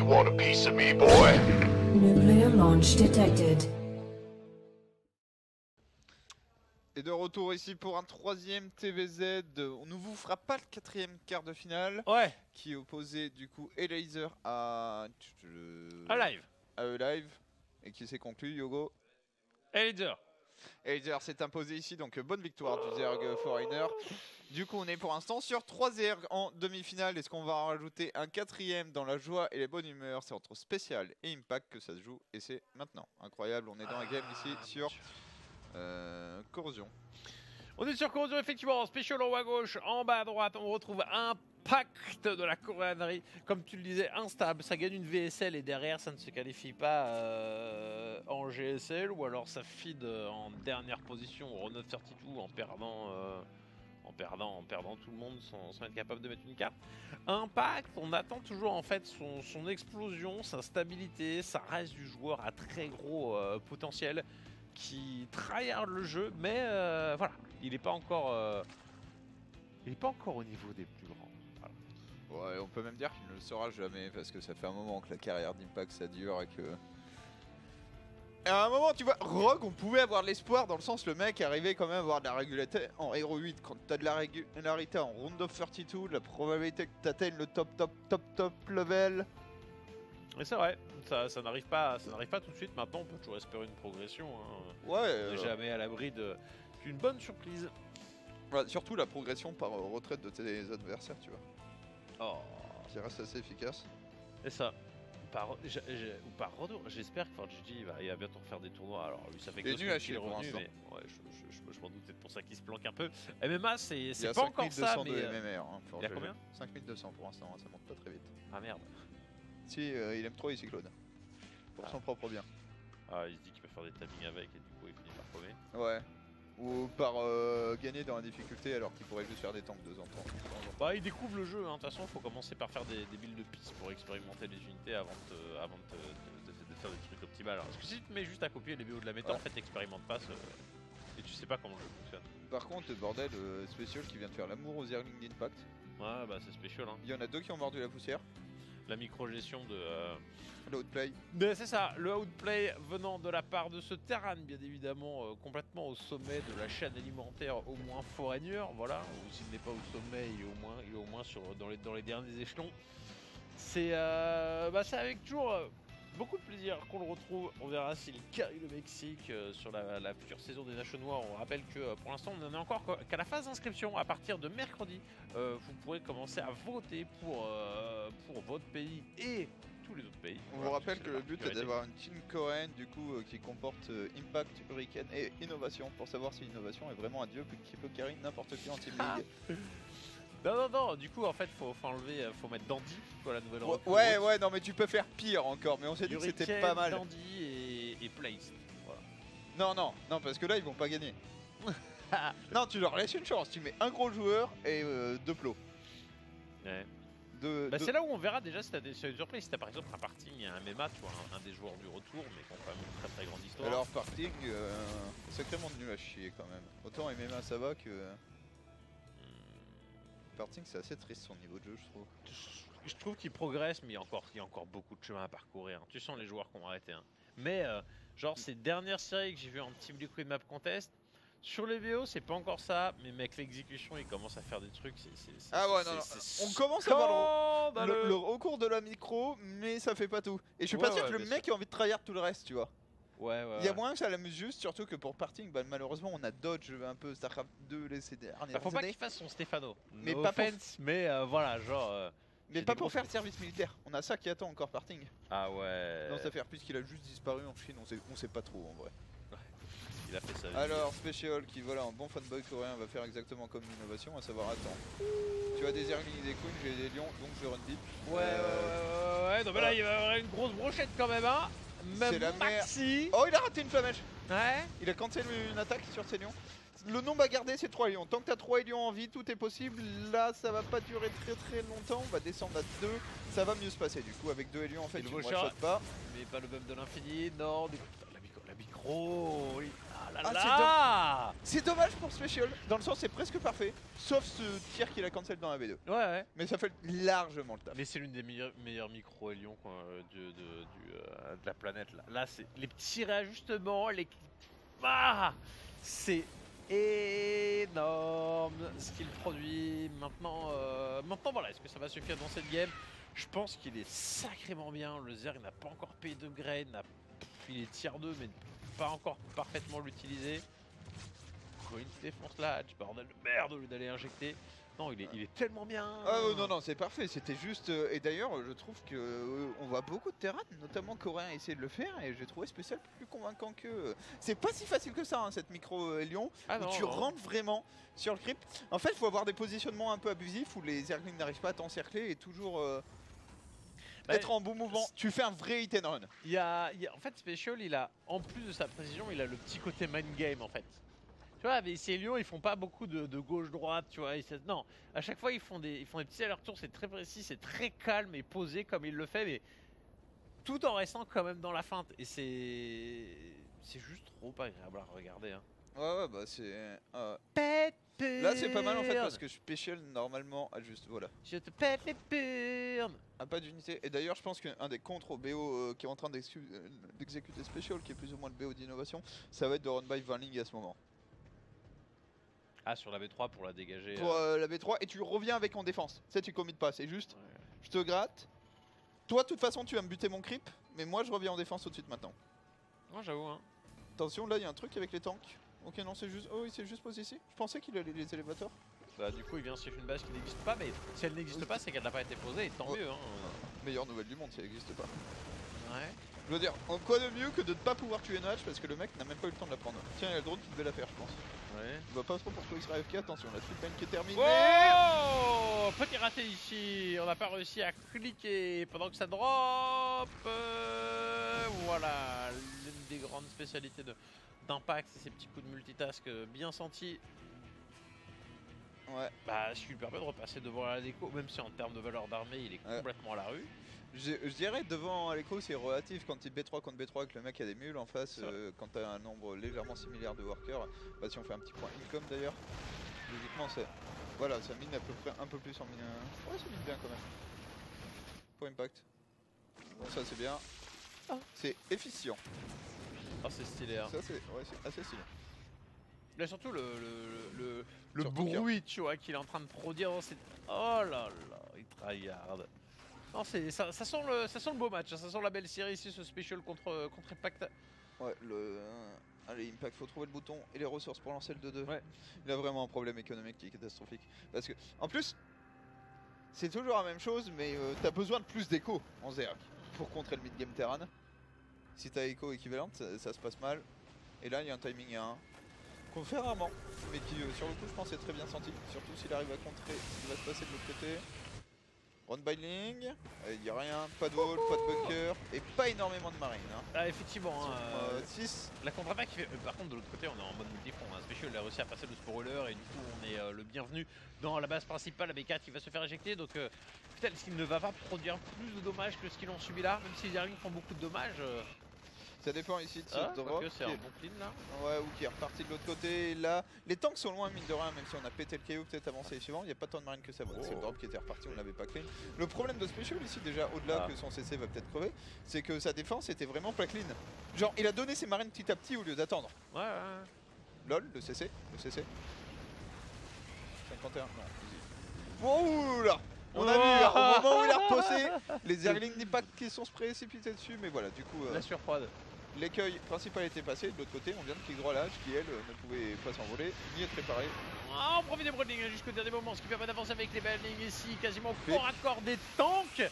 want a piece of me, boy? Nuclear launch detected. Et de retour ici pour un troisième TVZ. On ne vous fera pas le quatrième quart de finale. Ouais. Qui opposait du coup Elaser à... Alive. À Alive. Et qui s'est conclu, Yogo. Elaser. Elaser s'est imposé ici, donc bonne victoire du Zerg Foreigner. Du coup, on est pour l'instant sur 3 Zerg en demi-finale. Est-ce qu'on va rajouter un quatrième dans la joie et les bonnes humeurs? C'est entre Spécial et Impact que ça se joue. Et c'est maintenant. Incroyable, on est dans un game ici sur Corrosion. On est sur Corrosion, effectivement. Special en haut à gauche, en bas à droite, on retrouve Impact de la coréanerie. Comme tu le disais, instable. Ça gagne une VSL et derrière, ça ne se qualifie pas en GSL. Ou alors ça feed en dernière position au Renault 32 en perdant tout le monde sans être capable de mettre une carte. Impact, on attend toujours en fait son explosion, sa stabilité. Ça reste du joueur à très gros potentiel qui tryhard le jeu, mais voilà, il n'est pas encore au niveau des plus grands. Voilà. Ouais, on peut même dire qu'il ne le sera jamais parce que ça fait un moment que la carrière d'Impact ça dure et que... Et à un moment, tu vois, Rogue, on pouvait avoir de l'espoir dans le sens le mec arrivait quand même à avoir de la régularité en Hero 8. Quand t'as de la régularité en Round of 32, la probabilité que t'atteignes le top level. Mais c'est vrai, ça n'arrive pas tout de suite. Maintenant, on peut toujours espérer une progression. Hein. Ouais. On n'est jamais à l'abri d'une bonne surprise. Voilà, surtout la progression par retraite de tes adversaires, tu vois. Oh. Qui reste assez efficace. Et ça. Ou par retour. J'espère que ForgeG il va bientôt refaire des tournois. Alors lui, ça fait que nul à qu'il chier est pour revenu, l'instant. mais ouais, je m'en doute, c'est pour ça qu'il se planque un peu. MMA, c'est Il y a pas encore ça, 5200 mais de MMR. Hein, il y a combien? 5200 pour l'instant, ça monte pas très vite. Ah merde. Si, il aime trop ici Claude. Pour son propre bien. Ah, il se dit qu'il peut faire des timings avec et du coup il finit par paumer. Ouais. Ou par gagner dans la difficulté alors qu'il pourrait juste faire des tanks de temps en temps. Bah il découvre le jeu, hein. De toute façon il faut commencer par faire des builds de piste pour expérimenter les unités avant de faire des trucs optimales. Parce que si tu te mets juste à copier les BO de la méta, en fait t'expérimentes pas et tu sais pas comment le jeu fonctionne. Par contre, bordel, Special qui vient de faire l'amour aux Zerglings d'Impact. Ouais bah c'est spécial, hein. Il y en a deux qui ont mordu la poussière. La micro-gestion de... Le outplay. Mais c'est ça, le outplay venant de la part de ce Terran, bien évidemment, complètement au sommet de la chaîne alimentaire, au moins Foreigner, voilà. Ou s'il n'est pas au sommet, il est au moins dans les derniers échelons. C'est avec toujours beaucoup de plaisir qu'on le retrouve. On verra s'il carry le Mexique sur la future saison des Nations Noirs. On rappelle que pour l'instant, on n'en est encore qu'à la phase d'inscription. À partir de mercredi, vous pourrez commencer à voter pour votre pays et tous les autres pays. On vous rappelle que le but est d'avoir une team coréenne du coup qui comporte Impact, Hurricane et Innovation pour savoir si Innovation est vraiment un dieu qui peut carry n'importe qui en Team League. Non, du coup en fait faut enlever, faut mettre Dandy, quoi, la nouvelle recrue. Ouais, non mais tu peux faire pire encore, mais on s'est dit que c'était pas mal. Dandy et Place, voilà. Non, parce que là ils vont pas gagner. Non, tu leur laisses une chance, tu mets un gros joueur et deux plots. Ouais. C'est là où on verra déjà si t'as des surprises. Si t'as par exemple un Parting et un MMA, tu vois, un des joueurs du retour, mais qui ont quand même une très très grande histoire. Alors Parting, sacrément nul à chier quand même. Autant MMA ça va que... Parting c'est assez triste son niveau de jeu je trouve. Je trouve qu'il progresse mais il y a encore beaucoup de chemin à parcourir. Hein. Tu sens les joueurs qui ont arrêté. Hein. Mais genre ces dernières séries que j'ai vues en Team Liquid Map Contest, sur les VO c'est pas encore ça, mais mec l'exécution il commence à faire des trucs. Ah ouais non, on commence à voir le recours de la micro mais ça fait pas tout. Et je suis pas sûr que le mec ait envie de tryhard tout le reste tu vois. Il y a moyen que ça l'amuse juste, surtout que pour Parting, malheureusement on a dodge un peu StarCraft 2 ces dernières années. Faut pas qu'il fasse son Stefano. Mais pas offense, mais voilà, genre. Mais pas pour faire le service militaire. On a ça qui attend encore Parting. Ah ouais. Dans cette affaire, puisqu'il a juste disparu en Chine, on sait pas trop en vrai. Ouais. Il a fait ça. Alors Special qui voilà un bon fanboy coréen va faire exactement comme l'innovation, à savoir attends. Tu as des Zerglings et des Queens, j'ai des lions donc je run deep. Ouais. Non mais là il va y avoir une grosse brochette quand même hein. C'est la Maxi. Oh il a raté une flamèche. Ouais. Il a cancel une attaque sur ses lions. Le nombre à garder c'est 3 lions. Tant que t'as 3 lions en vie, tout est possible. Là ça va pas durer très longtemps. On va descendre à 2. Ça va mieux se passer du coup avec 2 lions en fait. Tu ne one-shot pas. Mais pas le bump de l'infini. Non. La micro. Oui. Ah là Ah, là. C'est dommage pour Special, dans le sens c'est presque parfait, sauf ce tir qu'il a cancel dans la B2. Ouais. Mais ça fait largement le taf. Mais c'est l'une des meilleurs micros Hélion de la planète là. Là c'est les petits réajustements, c'est énorme ce qu'il produit. Maintenant voilà, est-ce que ça va suffire dans cette game? Je pense qu'il est sacrément bien. Le Zerg n'a pas encore payé d'upgrade, il est tier 2 mais pas encore parfaitement l'utiliser. Coin qui défonce là, bordel de merde au lieu d'aller injecter. Non, il est tellement bien. Ah non, c'est parfait, c'était juste... et d'ailleurs, je trouve que on voit beaucoup de terrains, notamment coréens, essayer de le faire, et j'ai trouvé Spécial plus convaincant que... C'est pas si facile que ça, hein, cette micro Lyon, où tu rentres vraiment sur le creep. En fait, il faut avoir des positionnements un peu abusifs, où les Zerglings n'arrivent pas à t'encercler, et toujours être en bon mouvement. Tu fais un vrai hit and run. En fait, Special, il a, en plus de sa précision, il a le petit côté mind game, en fait. Tu vois, avec ces Lyon, ils font pas beaucoup de gauche-droite, tu vois. Non, à chaque fois, ils font des petits allers-retours, c'est très précis, c'est très calme et posé comme il le fait, mais tout en restant quand même dans la feinte. Et c'est juste trop pas agréable à regarder. Hein. Ouais, bah c'est... Pète. Là, c'est pas mal en fait, parce que Special, normalement, a juste... Voilà. Je te pète les burnes. A pas d'unité. Et d'ailleurs, je pense qu'un des contres au BO qui est en train d'exécuter Special, qui est plus ou moins le BO d'innovation, ça va être de run by Vanling à ce moment. Ah, sur la B3 pour la dégager. Pour la B3, et tu reviens avec en défense. Tu sais, tu commites pas, c'est juste, je te gratte. Toi, de toute façon, tu vas me buter mon creep, mais moi, je reviens en défense tout de suite maintenant. Non, j'avoue, hein. Attention, là, il y a un truc avec les tanks. Ok, non, c'est juste... Oh, il s'est juste posé ici. Je pensais qu'il allait les élévateurs. Bah, du coup, il vient sur une base qui n'existe pas, mais si elle n'existe pas, c'est qu'elle n'a pas été posée, et tant mieux, hein. Meilleure nouvelle du monde si elle n'existe pas. Ouais. Je veux dire, en quoi de mieux que de ne pas pouvoir tuer Notch parce que le mec n'a même pas eu le temps de la prendre. Tiens, il y a le drone qui devait la faire, je pense. Ouais. Il va pas trop pour toi, il sera AFK. Attention, la tweetbane qui est terminée. Oh, petit raté ici, on n'a pas réussi à cliquer pendant que ça drop. Voilà, l'une des grandes spécialités d'impact, c'est ces petits coups de multitask bien sentis. Ouais. Bah, ce qui lui permet de repasser devant la déco, même si en termes de valeur d'armée, il est complètement à la rue. Je dirais devant Aleko c'est relatif quand il B3 contre B3 avec le mec a des mules en face, quand t'as un nombre légèrement similaire de workers. Bah si on fait un petit point income d'ailleurs, logiquement c'est... Voilà, ça mine à peu près un peu plus en mine... Ouais, ça mine bien quand même. Pour impact. Bon ça c'est bien. C'est efficient. Oh, c'est stylé, hein. Ça c'est assez stylé. Là surtout le Surtout bruit, tu vois, qu'il est en train de produire dans cette... Oh là là, il tryhard. Non, ça sent le beau match, ça sent la belle série ici, ce special contre Impact. Ouais, allez, Impact, faut trouver le bouton et les ressources pour lancer le 2-2. Ouais. Il a vraiment un problème économique qui est catastrophique. Parce que, en plus, c'est toujours la même chose, mais t'as besoin de plus d'écho en Zerg pour contrer le mid-game Terran. Si t'as écho équivalente, ça se passe mal. Et là, il y a un timing à 1 qu'on fait rarement, mais qui, sur le coup, je pense, est très bien senti. Surtout s'il arrive à contrer ce qui va se passer de l'autre côté. Run by Ling, il n'y a rien, pas de wall, pas de bunker et pas énormément de marine. Hein. Ah, effectivement, 6. La contre-attaque, par contre, de l'autre côté, on est en mode multifront. Hein. Special a réussi à passer le spoiler et du coup, on est le bienvenu dans la base principale. La B4 qui va se faire éjecter. Donc, putain, est-ce qu'il ne va pas produire plus de dommages que ce qu'ils ont subi là? Même si les Zerglings font beaucoup de dommages. Ça dépend ici de ce drop. C'est un bon clean là. Ouais, ou qui est reparti de l'autre côté. Là, les tanks sont loin, mine de rien, même si on a pété le KO, peut-être avancé les suivants. Il n'y a pas tant de marine que ça. C'est le drop qui était reparti, on l'avait pas clean. Le problème de Special ici, déjà, au-delà que son CC va peut-être crever, c'est que sa défense était vraiment pas clean. Genre, il a donné ses marines petit à petit au lieu d'attendre. Ouais. LOL, le CC. 51, non, easy. Wow, là on a vu, au moment où il a reposé, les Zerglings n'est pas qui sont se précipités dessus, mais voilà, du coup... La surfroide. L'écueil principal était passé, de l'autre côté on vient de clic droit là, qui elle ne pouvait pas s'envoler, ni être réparée. On profite des Broadlings jusqu'au dernier moment, ce qui permet d'avancer avec les Broadlings ici, quasiment corps à corps des tanks.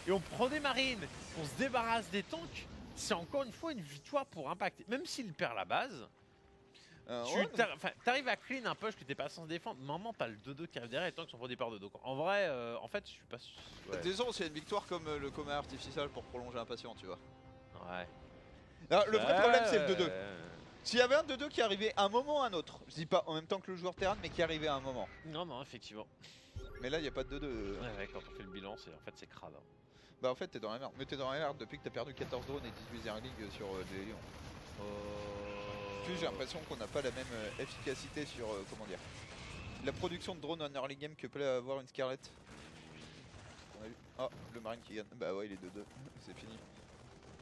Et on prend des marines, on se débarrasse des tanks. C'est encore une fois une victoire pour Impact. Même s'il perd la base, t'arrives à clean un push que t'es pas censé défendre. Normalement t'as le 2-2 qui arrive derrière et les tanks sont produits par 2. Donc en vrai, en fait je suis pas sûr. Ouais. Disons c'est une victoire comme le coma artificiel pour prolonger un patient, tu vois. Ouais. Alors, le vrai problème c'est le 2-2. S'il y avait un 2-2 qui arrivait à un moment ou à un autre, je dis pas en même temps que le joueur Terran, mais qui arrivait à un moment. Non, effectivement. Mais là il n'y a pas de 2-2. Ouais, quand on fait le bilan, en fait c'est crade. Hein. Bah en fait t'es dans la merde. Mais t'es dans la merde depuis que t'as perdu 14 drones et 18 Zerglings sur des lions. plus, j'ai l'impression qu'on n'a pas la même efficacité sur, comment dire, la production de drones en early game que peut avoir une Scarlett. On a vu. Oh, le Marine qui gagne. Bah ouais, il est 2-2. C'est fini.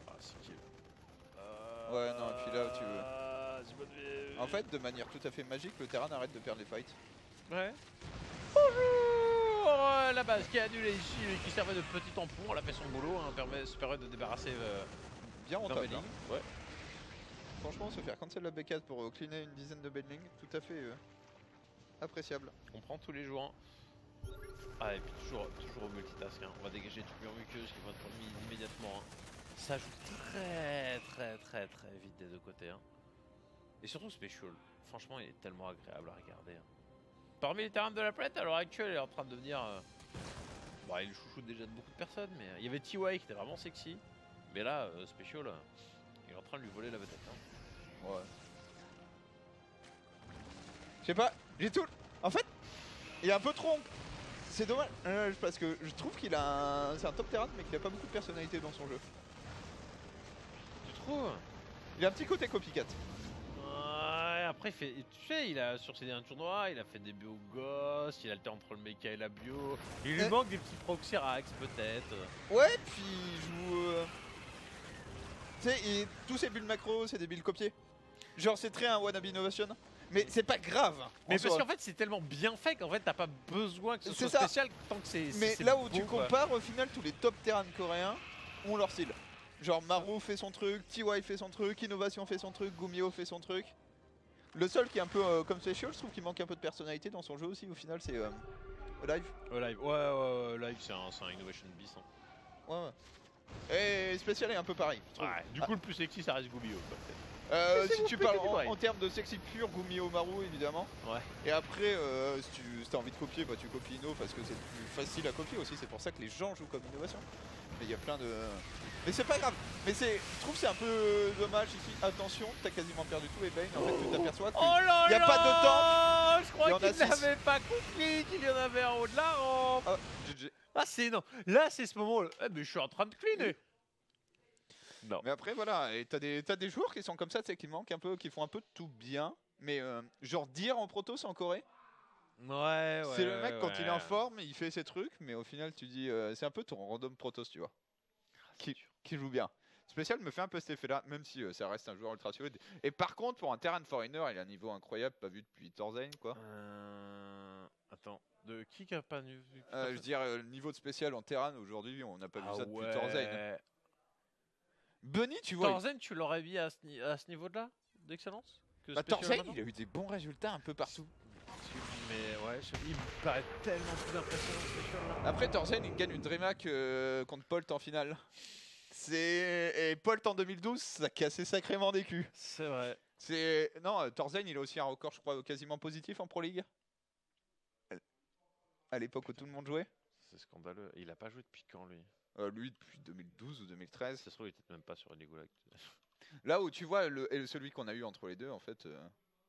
Ah, c'est qui Ouais, non, et puis là, tu veux. En fait, de manière tout à fait magique, le terrain arrête de perdre les fights. Ouais. Bonjour. La base qui a annulé ici, qui servait de petit tampon, elle a fait son boulot, hein, se permet de débarrasser Bien rentable. Belling. Hein. Ouais. Franchement, se faire cancel la B4 pour cleaner une dizaine de Belling, tout à fait appréciable. On prend tous les jours. Hein. Ah, et puis toujours au multitask. Hein. On va dégager toutes les muqueuses qui vont être mises immédiatement. Hein. Ça joue très vite des deux côtés. Hein. Et surtout Special. Franchement, il est tellement agréable à regarder. Hein. Parmi les terrains de la planète, à l'heure actuelle, il est en train de devenir. Bah, il chouchoute déjà de beaucoup de personnes, mais il y avait TY qui était vraiment sexy. Mais là, Special, il est en train de lui voler la vedette. Hein. Ouais. Je sais pas, j'ai tout. En fait, il est un peu trop. C'est dommage parce que je trouve qu'il a c'est un top terrain mais qu'il a pas beaucoup de personnalité dans son jeu. Tu trouves? Il a un petit côté copycat. Ouais, après, tu sais, il a sur ses derniers tournois, il a fait des bio gosses, il alterne entre le mecha et la bio. Il lui manque des petits proxyrax peut-être. Ouais, puis il joue. Tu sais, tous ses builds macro, c'est des builds copiés. Genre, c'est très un wannabe innovation. Mais c'est pas grave. Mais parce qu'en fait, c'est tellement bien fait qu'en fait, t'as pas besoin que ce soit ça. spécial tant que c'est. Mais là où tu compares, au final, tous les top terrains coréens ont leur style. Genre, Maru fait son truc, TY fait son truc, Innovation fait son truc, Gumio fait son truc. Le seul qui est un peu comme Special, je trouve qu'il manque un peu de personnalité dans son jeu aussi, au final, c'est Alive. Alive, ouais, Alive, c'est un Innovation Beast. Hein. Ouais. Et Special est un peu pareil. Ouais, du coup, le plus sexy, ça reste Gumio. Si tu parles en termes de sexy pur, Gumio Maru évidemment. Ouais. Et après, si t'as envie de copier, bah, tu copies Inno parce que c'est plus facile à copier aussi. C'est pour ça que les gens jouent comme Innovation. Mais il y a plein de. Mais c'est pas grave. Mais je trouve que c'est un peu dommage ici. Attention, t'as quasiment perdu tout et Bane. En fait, tu t'aperçois qu'il n'y a pas de temps. Je crois qu'il n'avait pas compris qu'il y en avait en haut de la rampe. Ah, GG. Ah, c'est non. Là, c'est ce moment. Eh, mais je suis en train de cleaner. Non. Mais après voilà, et t'as des joueurs qui sont comme ça, tu sais, qui manquent un peu, qui font un peu tout bien, mais genre dire en proto en Corée, ouais. C'est le mec quand il est en forme, il fait ses trucs, mais au final tu dis, c'est un peu ton random protos, tu vois, qui joue bien. Spécial me fait un peu cet effet-là, même si ça reste un joueur ultra solide. Et par contre, pour un Terran Foreigner, il a un niveau incroyable, pas vu depuis Torzain, quoi. Attends, de qui a pas vu Je veux dire, le niveau de spécial en Terran aujourd'hui, on n'a pas vu ça depuis Torzain. Bunny, tu vois. Torzain, tu l'aurais mis à ce niveau-là d'excellence? Bah, Torzain, il a eu des bons résultats un peu partout. Mais ouais, il me paraît tellement plus impressionnant que là. Après, Torzain, il gagne une DreamHack contre Polt en finale. Et Polt en 2012, ça a cassé sacrément des culs. C'est vrai. Non, Torzain, il a aussi un record, je crois, quasiment positif en Pro League. À l'époque où tout le monde jouait. C'est scandaleux. Il a pas joué depuis quand, lui? Lui, depuis 2012 ou 2013. Ça se trouve, il était même pas sur League. Là où tu vois, celui qu'on a eu entre les deux, en fait,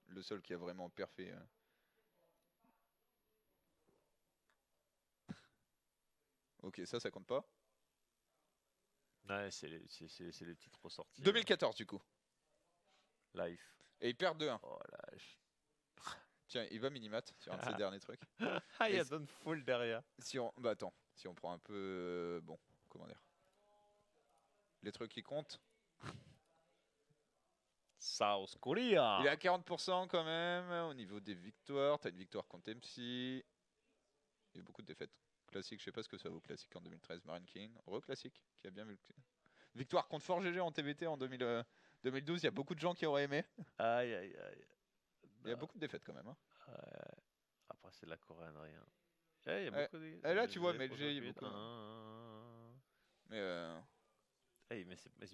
le seul qui a vraiment perfait. Ok, ça compte pas. Ouais, c'est les titres ressortis. 2014 du coup. Live. Et il perd 2-1. Oh lâche. Tiens, il va minimat sur un de ses derniers trucs. Ah, il y a Don Full derrière. Bah attends, si on prend un peu... bon, comment dire, les trucs qui comptent. South Korea. Il est à 40% quand même au niveau des victoires. T'as une victoire contre MC. Il y a beaucoup de défaites. Classique, je sais pas ce que ça vaut classique en 2013. Marine King, classique, qui a bien vu. Victoire contre Fort GG en TVT en 2012. Il y a beaucoup de gens qui auraient aimé. Aïe. Il y a beaucoup de défaites quand même. Hein. Après, c'est de la coréennerie. Il y a beaucoup de... Et là, tu vois, MLG, il y a beaucoup. Mais il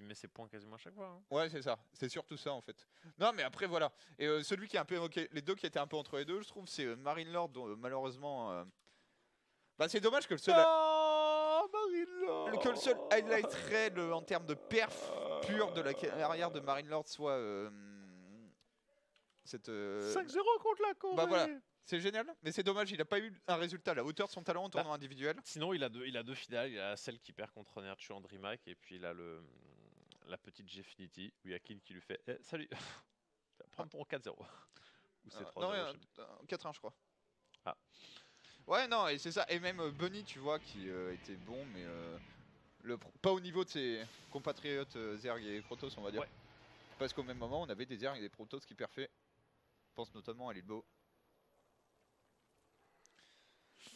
met ses points quasiment à chaque fois. Hein. Ouais, c'est ça. C'est surtout ça en fait. Non, mais après voilà. Et celui qui est un peu les deux qui étaient un peu entre les deux, je trouve, c'est Marine Lord, dont malheureusement. Bah, c'est dommage que le seul. Que le seul highlight raid en termes de perf pur de la carrière de Marine Lord soit cette. 5-0 contre la Corée. Bah voilà. C'est génial, mais c'est dommage, il n'a pas eu un résultat à la hauteur de son talent en tournoi individuel. Sinon, il a deux finales. Il a celle qui perd contre Nerchu en DreamHack, et puis il a la petite Gfinity où il y a Kin qui lui fait salut. prendre pour 4-0. Ou c'est 3-0, non, je sais plus. 4-1 je crois. Ah. Ouais, non, et c'est ça. Et même Bunny, tu vois, qui était bon, mais pas au niveau de ses compatriotes Zerg et Protoss, on va dire. Ouais. Parce qu'au même moment, on avait des Zerg et des Protoss qui perfaient. Je pense notamment à Lilbo.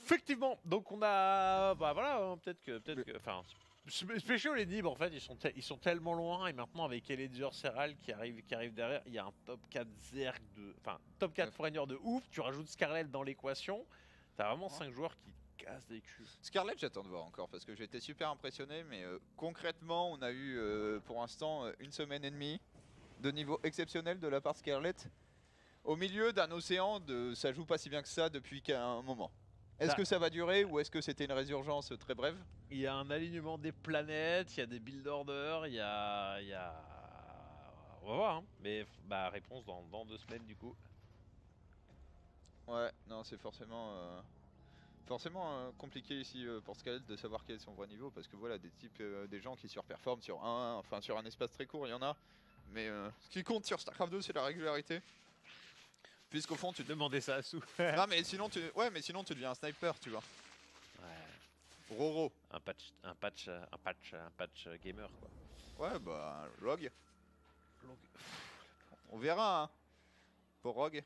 Effectivement, donc on a. Bah voilà, hein, peut-être que. Enfin. Special et Nib en fait ils sont tellement loin et maintenant avec Eleder Serral qui arrive derrière, il y a un top 4 Zerg de. Enfin top 4 Ouais. Foreigner de ouf, tu rajoutes Scarlet dans l'équation, t'as vraiment Ouais. 5 joueurs qui cassent des culs. Scarlet, j'attends de voir encore parce que j'ai été super impressionné, mais concrètement, on a eu pour l'instant une semaine et demie de niveau exceptionnel de la part de Scarlet. Au milieu d'un océan, ça joue pas si bien que ça depuis qu'un moment. Est-ce Ça- que ça va durer ou est-ce que c'était une résurgence très brève? Il y a un alignement des planètes, il y a des build orders, il y a. On va voir, hein. Mais bah réponse dans 2 semaines du coup. Ouais, non, c'est forcément compliqué ici pour Scarlet de savoir quel est son vrai niveau parce que voilà, des types, des gens qui surperforment sur sur un espace très court, il y en a. Mais ce qui compte sur StarCraft 2, c'est la régularité. Puisqu'au fond, tu te Demandez ça à Sou. non mais sinon tu deviens un sniper, tu vois. Ouais, Roro. un patch gamer quoi. Ouais bah Rogue. On verra hein, pour Rogue.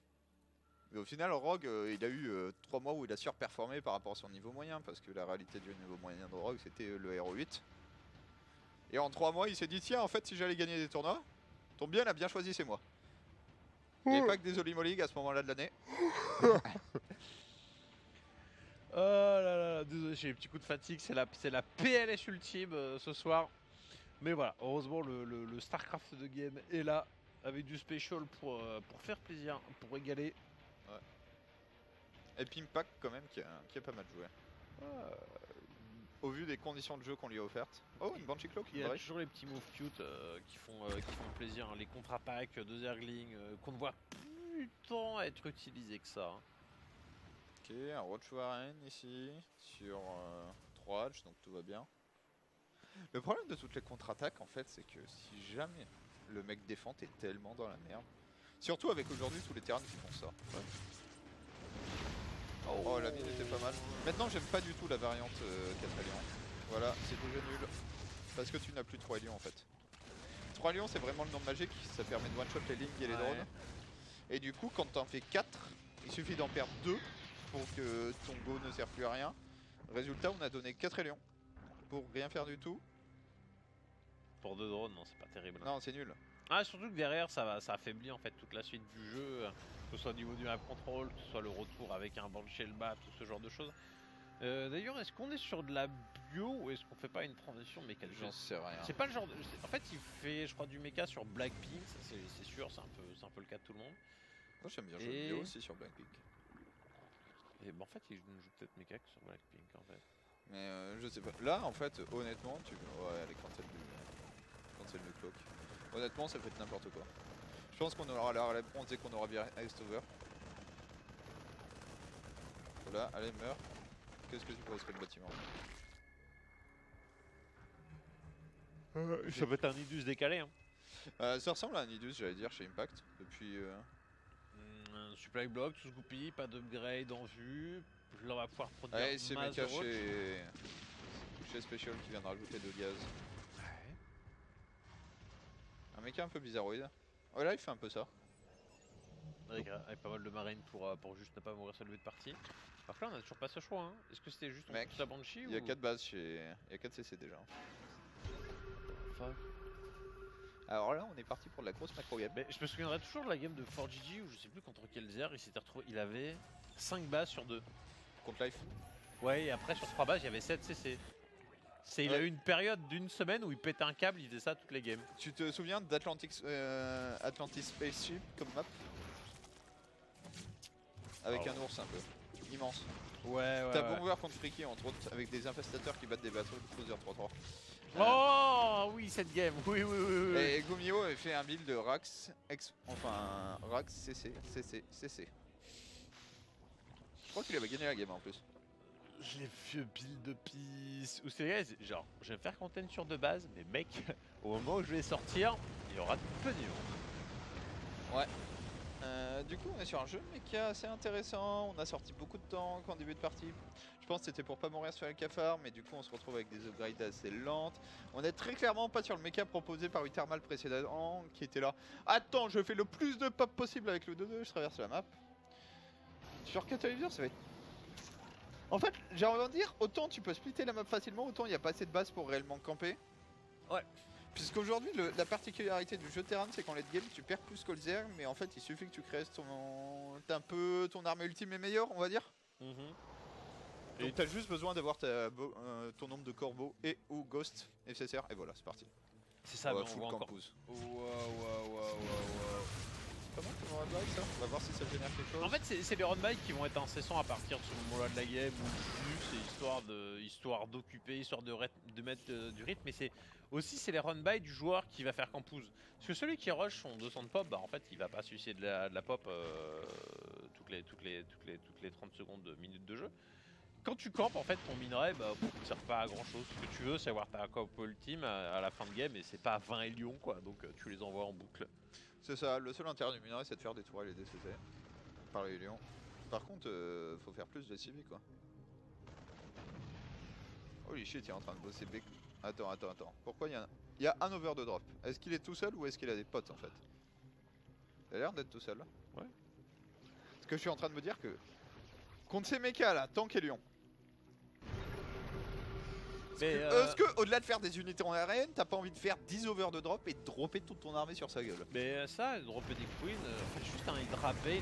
Mais au final Rogue il a eu 3 mois où il a surperformé par rapport à son niveau moyen. Parce que la réalité du niveau moyen de Rogue c'était le Hero 8. Et en 3 mois il s'est dit tiens en fait si j'allais gagner des tournois, tombe bien, il a bien choisi c'est moi. Il n'y avait pas que des Holy Moly à ce moment là de l'année. Oh là là, désolé, j'ai des petits coups de fatigue, c'est la PLS ultime ce soir. Mais voilà, heureusement le StarCraft de game est là, avec du special pour faire plaisir, pour régaler. Et Pimpack quand même qui a pas mal joué. Au vu des conditions de jeu qu'on lui a offertes. Oh une Banshee Cloak, Il y a vrai. toujours les petits moves cute qui font plaisir, hein. Les contre-attaques de Zergling qu'on ne voit plus tant être utilisés que ça, hein. Ok, un Roach Warren ici, sur 3 Hatch, donc tout va bien. Le problème de toutes les contre-attaques en fait, c'est que si jamais le mec défend, t'es tellement dans la merde. Surtout avec aujourd'hui tous les terrains qui font ça. Oh la mine était pas mal. Maintenant j'aime pas du tout la variante 4 Lions. Voilà, c'est déjà nul. Parce que tu n'as plus 3 Lions en fait. 3 Lions c'est vraiment le nombre magique, ça permet de one-shot les lignes et les drones. Et du coup quand t'en fais 4, il suffit d'en perdre 2 pour que ton go ne sert plus à rien. Résultat on a donné 4 Lions pour rien faire du tout. Pour 2 drones, non, c'est pas terrible. Non c'est nul. Ah, surtout que derrière, ça affaiblit en fait toute la suite du jeu, que ce soit au niveau du map control, que ce soit le retour avec un Banshee bas, tout ce genre de choses. D'ailleurs, est-ce qu'on est sur de la bio ou est-ce qu'on fait pas une transition mécanique? J'en sais rien. C'est pas le genre de... En fait, il fait, je crois, du méca sur Blackpink, ça, c'est sûr, c'est un peu le cas de tout le monde. Moi j'aime bien jouer bio aussi sur Blackpink. Et bah, en fait, il joue peut-être méca que sur Blackpink en fait. Mais je sais pas. Là en fait honnêtement tu... Ouais elle est quand c'est le cloak. Honnêtement ça peut être n'importe quoi. Je pense qu'on aura la réponse dès qu'on aura bien Iceover. Voilà, allez meurs. Qu'est-ce que tu penses que le bâtiment? Ça peut être un Nidus décalé, hein. Ça ressemble à un Nidus j'allais dire chez Impact depuis... Supply block, tout se goupille, pas d'upgrade en vue. Là on va pouvoir produire Ouais c'est masse méca de roach. chez Special qui vient de rajouter 2 gaz. Un méca un peu bizarroïde. Ouais là il fait un peu ça. Avec pas mal de marine pour juste ne pas mourir sur le but de partie. Par contre là on a toujours pas ce choix, hein. Est-ce que c'était juste Mec, sa Banshee Il y a ou... 4 bases chez... Il y a 4 CC déjà. Fuck. Alors là on est parti pour de la grosse macro game. Mais je me souviendrai toujours de la game de 4GG où je sais plus contre quel Zer il s'était retrouvé, il avait 5 bases sur 2. Contre Life. Ouais, et après sur 3 bases il y avait 7 CC. Il a eu une période d'une semaine où il pétait un câble, il faisait ça toutes les games. Tu te souviens d'Atlantis Spaceship comme map? Avec un ours un peu. Immense. Ouais, T'as Bomber contre Freaky entre autres avec des infestateurs qui battent des bateaux de Cruiser 3-3. Oh oui cette game, oui. Et Gumio avait fait un build de Rax, Rax CC. Je crois qu'il avait gagné la game en plus. Je l'ai vieux build de pisse. Ou c'est genre, je vais me faire content sur 2 bases, mais mec, au moment où je vais sortir, il y aura peu de niveau. Ouais. Du coup, on est sur un jeu mais qui est assez intéressant. On a sorti beaucoup de tanks en début de partie. Je pense que c'était pour pas mourir sur les cafards, mais du coup, on se retrouve avec des upgrades assez lentes. On est très clairement pas sur le mecha proposé par Uthermal précédemment, qui était là. Attends, je fais le plus de pop possible avec le 2-2, je traverse la map. Sur Catalyseur, ça va être. En fait, j'ai envie de dire, autant tu peux splitter la map facilement, autant il n'y a pas assez de base pour réellement camper. Ouais. Puisqu'aujourd'hui, la particularité du jeu Terran, c'est qu'en late game, tu perds plus qu'au zerg, mais en fait, il suffit que tu crées un peu ton arme ultime est meilleure, on va dire. Et t'as juste besoin d'avoir ton nombre de corbeaux et ou ghost nécessaire, et voilà, c'est parti. C'est ça, mais on full voit encore. campus. Waouh. C'est pas mal comme run bike ça. On va voir si ça génère quelque chose. En fait, c'est les run bike qui vont être incessants à partir de ce moment-là de la game ou plus, c'est histoire d'occuper, histoire de mettre du rythme, mais c'est aussi c'est les run by du joueur qui va faire campus. Parce que celui qui rush son 200 de pop, bah en fait il va pas suicider de la pop toutes les 30 secondes, minutes de jeu. Quand tu campes, en fait ton minerai bah, ne sert pas à grand chose. Ce que tu veux c'est avoir ta camp ultime à la fin de game et c'est pas 20 hélions quoi, donc tu les envoies en boucle. C'est ça, le seul intérêt du minerai c'est de faire des tourelles et des CT par les lions. Par contre, faut faire plus de civi quoi. Holy shit, il est en train de bosser bec. Attends. Pourquoi il y a un over de drop? Est-ce qu'il est tout seul ou est-ce qu'il a des potes en fait? Il a l'air d'être tout seul. Ouais. Parce que je suis en train de me dire que contre ces mechas là, tank et lion. Est-ce que au-delà de faire des unités en arène, t'as pas envie de faire 10 over de drop et de dropper toute ton armée sur sa gueule? Mais ça, dropper des queens, fais juste un Hydra Bale,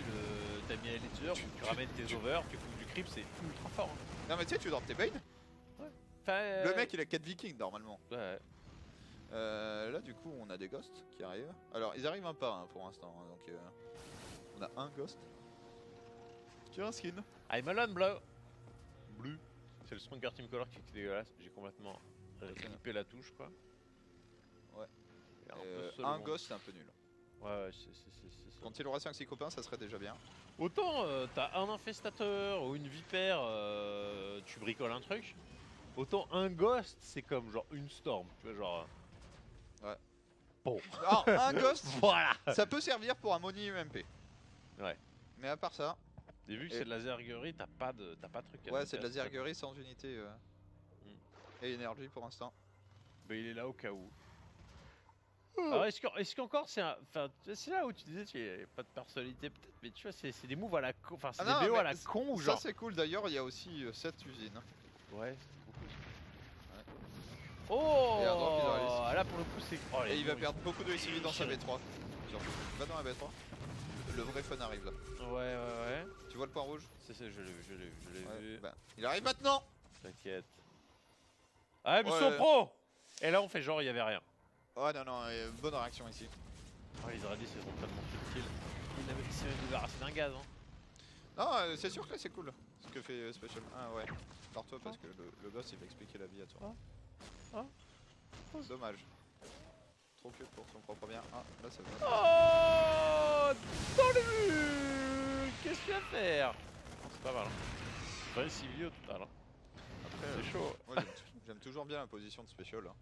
t'as mis un leader, tu ramènes tes over, tu fous du creep, c'est ultra fort. Hein. Non mais tu sais, tu drops tes Bane. Enfin, Le mec il a 4 vikings normalement. Ouais. Là du coup on a des ghosts qui arrivent. Alors ils arrivent un pas hein, pour l'instant, hein, donc on a un ghost. Qui a un skin. I'm alone, bleu. C'est le Stronger Team Color qui est dégueulasse, j'ai complètement rippé la touche quoi. Ouais. Un Un ghost c'est un peu nul. Ouais, c'est ça. Quand il aura 5-6 copains ça serait déjà bien. Autant t'as un infestateur ou une vipère, tu bricoles un truc. Autant un ghost c'est comme genre une storm, tu vois genre... Ouais. Bon. Alors un ghost, Voilà. ça peut servir pour un Moni UMP. Ouais. Mais à part ça... Et vu que c'est de la zerguerie, t'as pas de truc à Ouais mettre c'est de la à- zerguerie sans unité et énergie pour l'instant. Mais il est là au cas où. Alors est-ce qu'encore c'est un... Enfin c'est là où tu disais qu'il n'y a pas de personnalité peut-être, mais tu vois c'est des moves à la con, enfin c'est des BO à la con ou genre... Ça c'est cool d'ailleurs, il y a aussi cette usine. Ouais, c'est beaucoup. Ouais. Oh Et un drop, il aura les là pour le coup c'est... Oh, Et il va perdre beaucoup de SCV dans sa B3. Surtout. Va dans la B3. Le vrai fun arrive là. Ouais. Tu vois le point rouge? C'est ça, je l'ai Ouais, vu. bah, il arrive maintenant. T'inquiète. Ah mais Ouais. son pro. Et là on fait genre il y avait rien. Ouais non, bonne réaction ici. Oh, les radis ils sont tellement subtils. Il s'est même débarrassé d'un gaz hein. Non, c'est sûr que là c'est cool ce que fait Special. Ah ouais. Pars-toi parce que le boss il va expliquer la vie à toi. Dommage. Trop cute pour son propre bien. Ah là ça va. Oh dans le mur. Qu'est-ce qu'il va faire? Oh, c'est pas mal hein. Ouais, c'est vieux au total hein. Après, C'est chaud. Moi j'aime toujours bien la position de Special. Hein.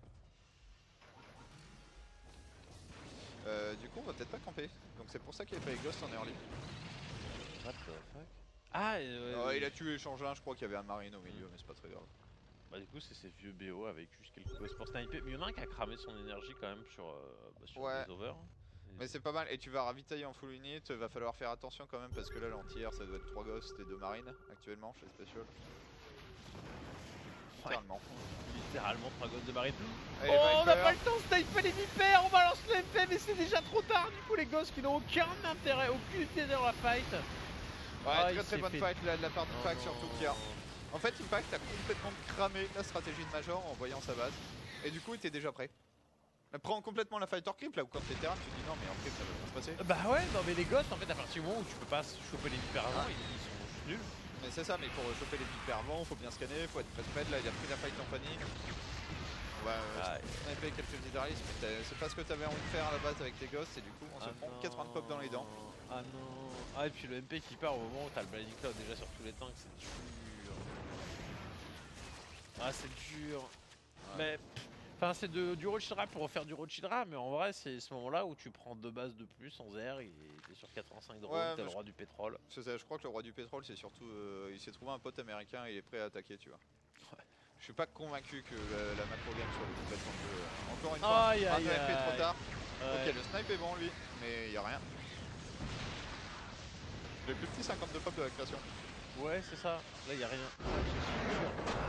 Du coup on va peut-être pas camper. Donc c'est pour ça qu'il n'y a pas les ghosts en early. What the fuck? Ah Il a tué Changelin, je crois qu'il y avait un marine au milieu mais c'est pas très grave. Bah du coup c'est ces vieux BO avec juste quelques gosses pour sniper. Mais il y en a un qui a cramé son énergie quand même sur Ouais. les over. Mais c'est pas mal, et tu vas ravitailler en full unit, va falloir faire attention quand même parce que là l'entière ça doit être 3 ghosts et 2 marines actuellement chez Special. Littéralement. Littéralement 3 gosses de marine. Allez, Oh on n'a Viper. pas le temps de sniper les vipères, on balance le MP mais c'est déjà trop tard du coup les gosses qui n'ont aucun intérêt, aucune intérêt dans la fight. Ouais, Ah, il très s'est bonne fait- fight là, de la part Non, d'Impact non. surtout qui a... En fait Impact a complètement cramé la stratégie de Major en voyant sa base. Et du coup il était déjà prêt. Prends complètement la fighter creep là où quand t'es terrain tu te dis non mais en creep ça va bien se passer. Bah ouais non mais les gosses en fait à partir du moment où tu peux pas choper les vipères avant ils sont juste nuls. Mais c'est ça, mais pour choper les vipères avant, faut bien scanner, faut être prêt là il a pris la fight en panique. On va sniper quelques hydralistes, mais c'est pas ce que t'avais envie de faire à la base avec tes gosses et du coup on se prend 80 pop dans les dents. Ah non. Ah et puis le MP qui part au moment où t'as le Blinding Cloud déjà sur tous les tanks, c'est dur. Ah c'est dur. Ouais. Mais Enfin, c'est du Rochidra pour refaire du Rochidra, mais en vrai, c'est ce moment-là où tu prends 2 bases de plus en air, et t'es sur 85 drones, Ouais, t'es mais le roi du pétrole. Je crois que le roi du pétrole, c'est surtout. Il s'est trouvé un pote américain et il est prêt à attaquer, tu vois. Je suis pas convaincu que la macro game soit le complètement de jeu. Encore une fois, Aïe, un aïe, AFP trop aïe. tard. Ouais. Ok, le snipe est bon lui, mais y a rien. Le plus petit 52 pop de la création. Ouais, c'est ça. Là, il y a rien.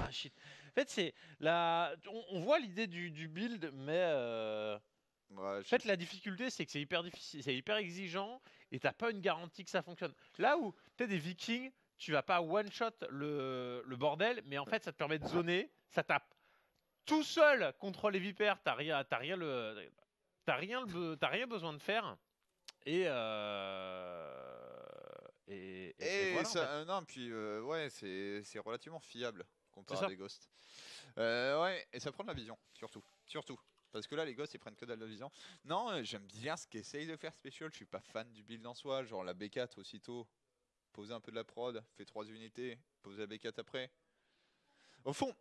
Ah, shit. En fait, c'est la. On voit l'idée du build, mais Ouais, en fait, la difficulté, c'est que c'est hyper difficile, c'est hyper exigeant, et t'as pas une garantie que ça fonctionne. Là où t'es des Vikings, tu vas pas one shot le bordel, mais en fait, ça te permet de zoner, ça tape tout seul contre les vipères. T'as rien besoin de faire. Et Et voilà, en ça, fait. non, puis ouais, c'est relativement fiable comparé C'est à ça. des ghosts. Ouais, et ça prend de la vision, surtout. Parce que là, les ghosts, ils prennent que de la vision. Non, j'aime bien ce qu'essaye de faire Special. Je suis pas fan du build en soi, genre la B4 aussitôt. Poser un peu de la prod, fait 3 unités, poser la B4 après. Au fond,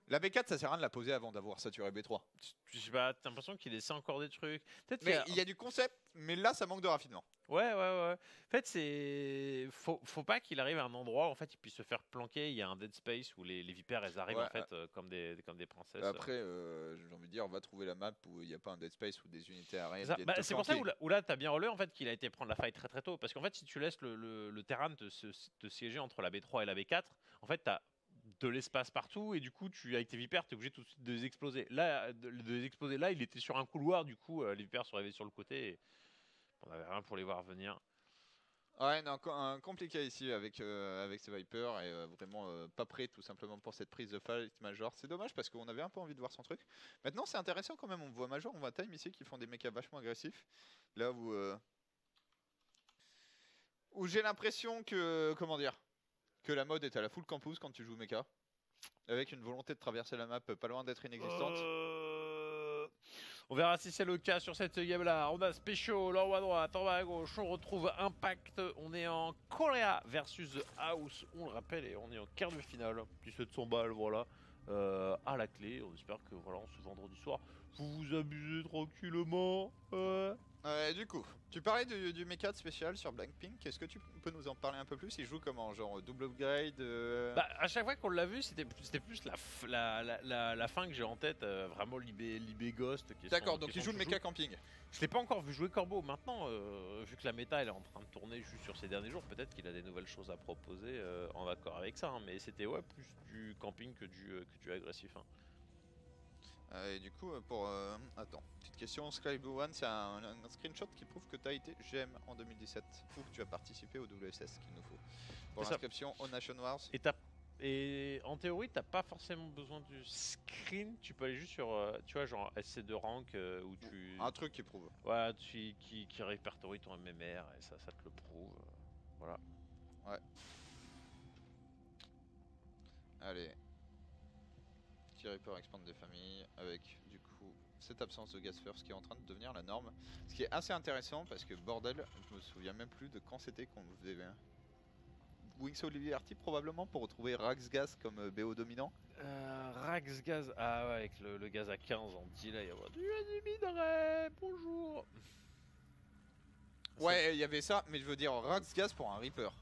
la B4, ça sert à rien de la poser avant d'avoir saturé B3. Je sais pas, t'as l'impression qu'il essaie encore des trucs. Peut-être qu'il y Mais a... il y a du concept, mais là, ça manque de raffinement. Ouais. En fait, c'est. Faut pas qu'il arrive à un endroit où en fait, il puisse se faire planquer. Il y a un dead space où les vipères, elles arrivent Ouais, en fait comme des princesses. Après, j'ai envie de dire, on va trouver la map où il n'y a pas un dead space ou des unités arrivent. C'est ça. viennent Bah, te c'est pour ça flanquer. où là, t'as bien relevé en fait qu'il a été prendre la fight très très tôt. Parce qu'en fait, si tu laisses le terrain te siéger entre la B3 et la B4, en fait, t'as de l'espace partout, et du coup, avec tes vipères, t'es obligé tout de suite de les exploser. Là, de les exploser là, il était sur un couloir, du coup, les vipères sont arrivés sur le côté, et on avait rien pour les voir venir. Ouais, non, compliqué ici avec ces Vipers et vraiment pas prêt tout simplement pour cette prise de fight Major. C'est dommage parce qu'on avait un peu envie de voir son truc. Maintenant, c'est intéressant quand même. On voit Major, on voit Time ici qui font des mechas vachement agressifs. Là où j'ai l'impression que, comment dire, que la mode est à la full campus quand tu joues mecha. Avec une volonté de traverser la map pas loin d'être inexistante. On verra si c'est le cas sur cette game là. On a Special en haut à droite, en bas à gauche. On retrouve Impact. On est en Korea versus The House. On le rappelle, et on est en quart de finale. 1700 balles, voilà. À la clé. On espère que voilà, ce vendredi soir, vous vous amusez tranquillement. Du coup, tu parlais du mecha de spécial sur Blackpink. Est-ce que tu peux nous en parler un peu plus? Il joue comment? Genre double upgrade Bah, à chaque fois qu'on l'a vu, c'était plus la fin que j'ai en tête. Vraiment Libé Ghost. D'accord, donc il joue le mecha camping. Je l'ai pas encore vu jouer Corbeau. Maintenant, vu que la méta elle est en train de tourner juste sur ces derniers jours, peut-être qu'il a des nouvelles choses à proposer en accord avec ça. Hein, mais c'était plus du camping que du agressif. Hein. Et du coup, attends, petite question. Sky Blue One, c'est un screenshot qui prouve que tu as été GM en 2017 ou que tu as participé au WSS qu'il nous faut pour l'inscription au Nation Wars. Et en théorie, t'as pas forcément besoin du screen. Tu peux aller juste sur, tu vois, genre SC2 rank où tu. Un truc qui prouve. Ouais, qui répertorie ton MMR et ça te le prouve. Voilà. Ouais. Allez. Reaper expand des familles avec du coup cette absence de gas first qui est en train de devenir la norme. Ce qui est assez intéressant parce que bordel, je me souviens même plus de quand c'était qu'on faisait Wings of Liberty probablement pour retrouver Rax Gas comme BO dominant. Rax Gaz, ah ouais, avec le gaz à 15 en delay, il y a du minerai, bonjour. Ouais, il y avait ça, mais je veux dire Rax Gas pour un Reaper.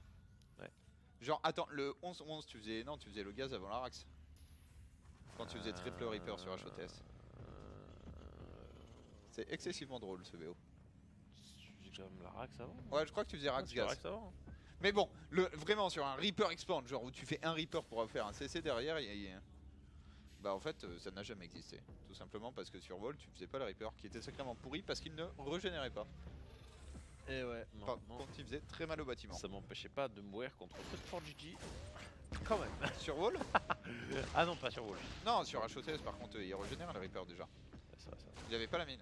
Ouais. Genre, attends, le 11-11, tu faisais le gaz avant la Rax. Quand tu faisais triple Reaper sur HOTS. C'est excessivement drôle ce BO. Tu faisais quand même la Rax avant? Ouais, je crois que tu faisais Rax Gas. Rax avant. Mais bon, vraiment sur un Reaper Expand, genre où tu fais un Reaper pour faire un CC derrière, bah en fait ça n'a jamais existé. Tout simplement parce que sur Vol tu faisais pas le Reaper qui était sacrément pourri parce qu'il ne régénérait pas. Et ouais, Enfin, quand il faisait très mal au bâtiment. Ça m'empêchait pas de mourir contre Fort GG. Quand même. Sur Vol? Ah non, pas sur Wall. Non, sur HOTS par contre il régénère le Reaper déjà. Ça. Il avait pas la mine.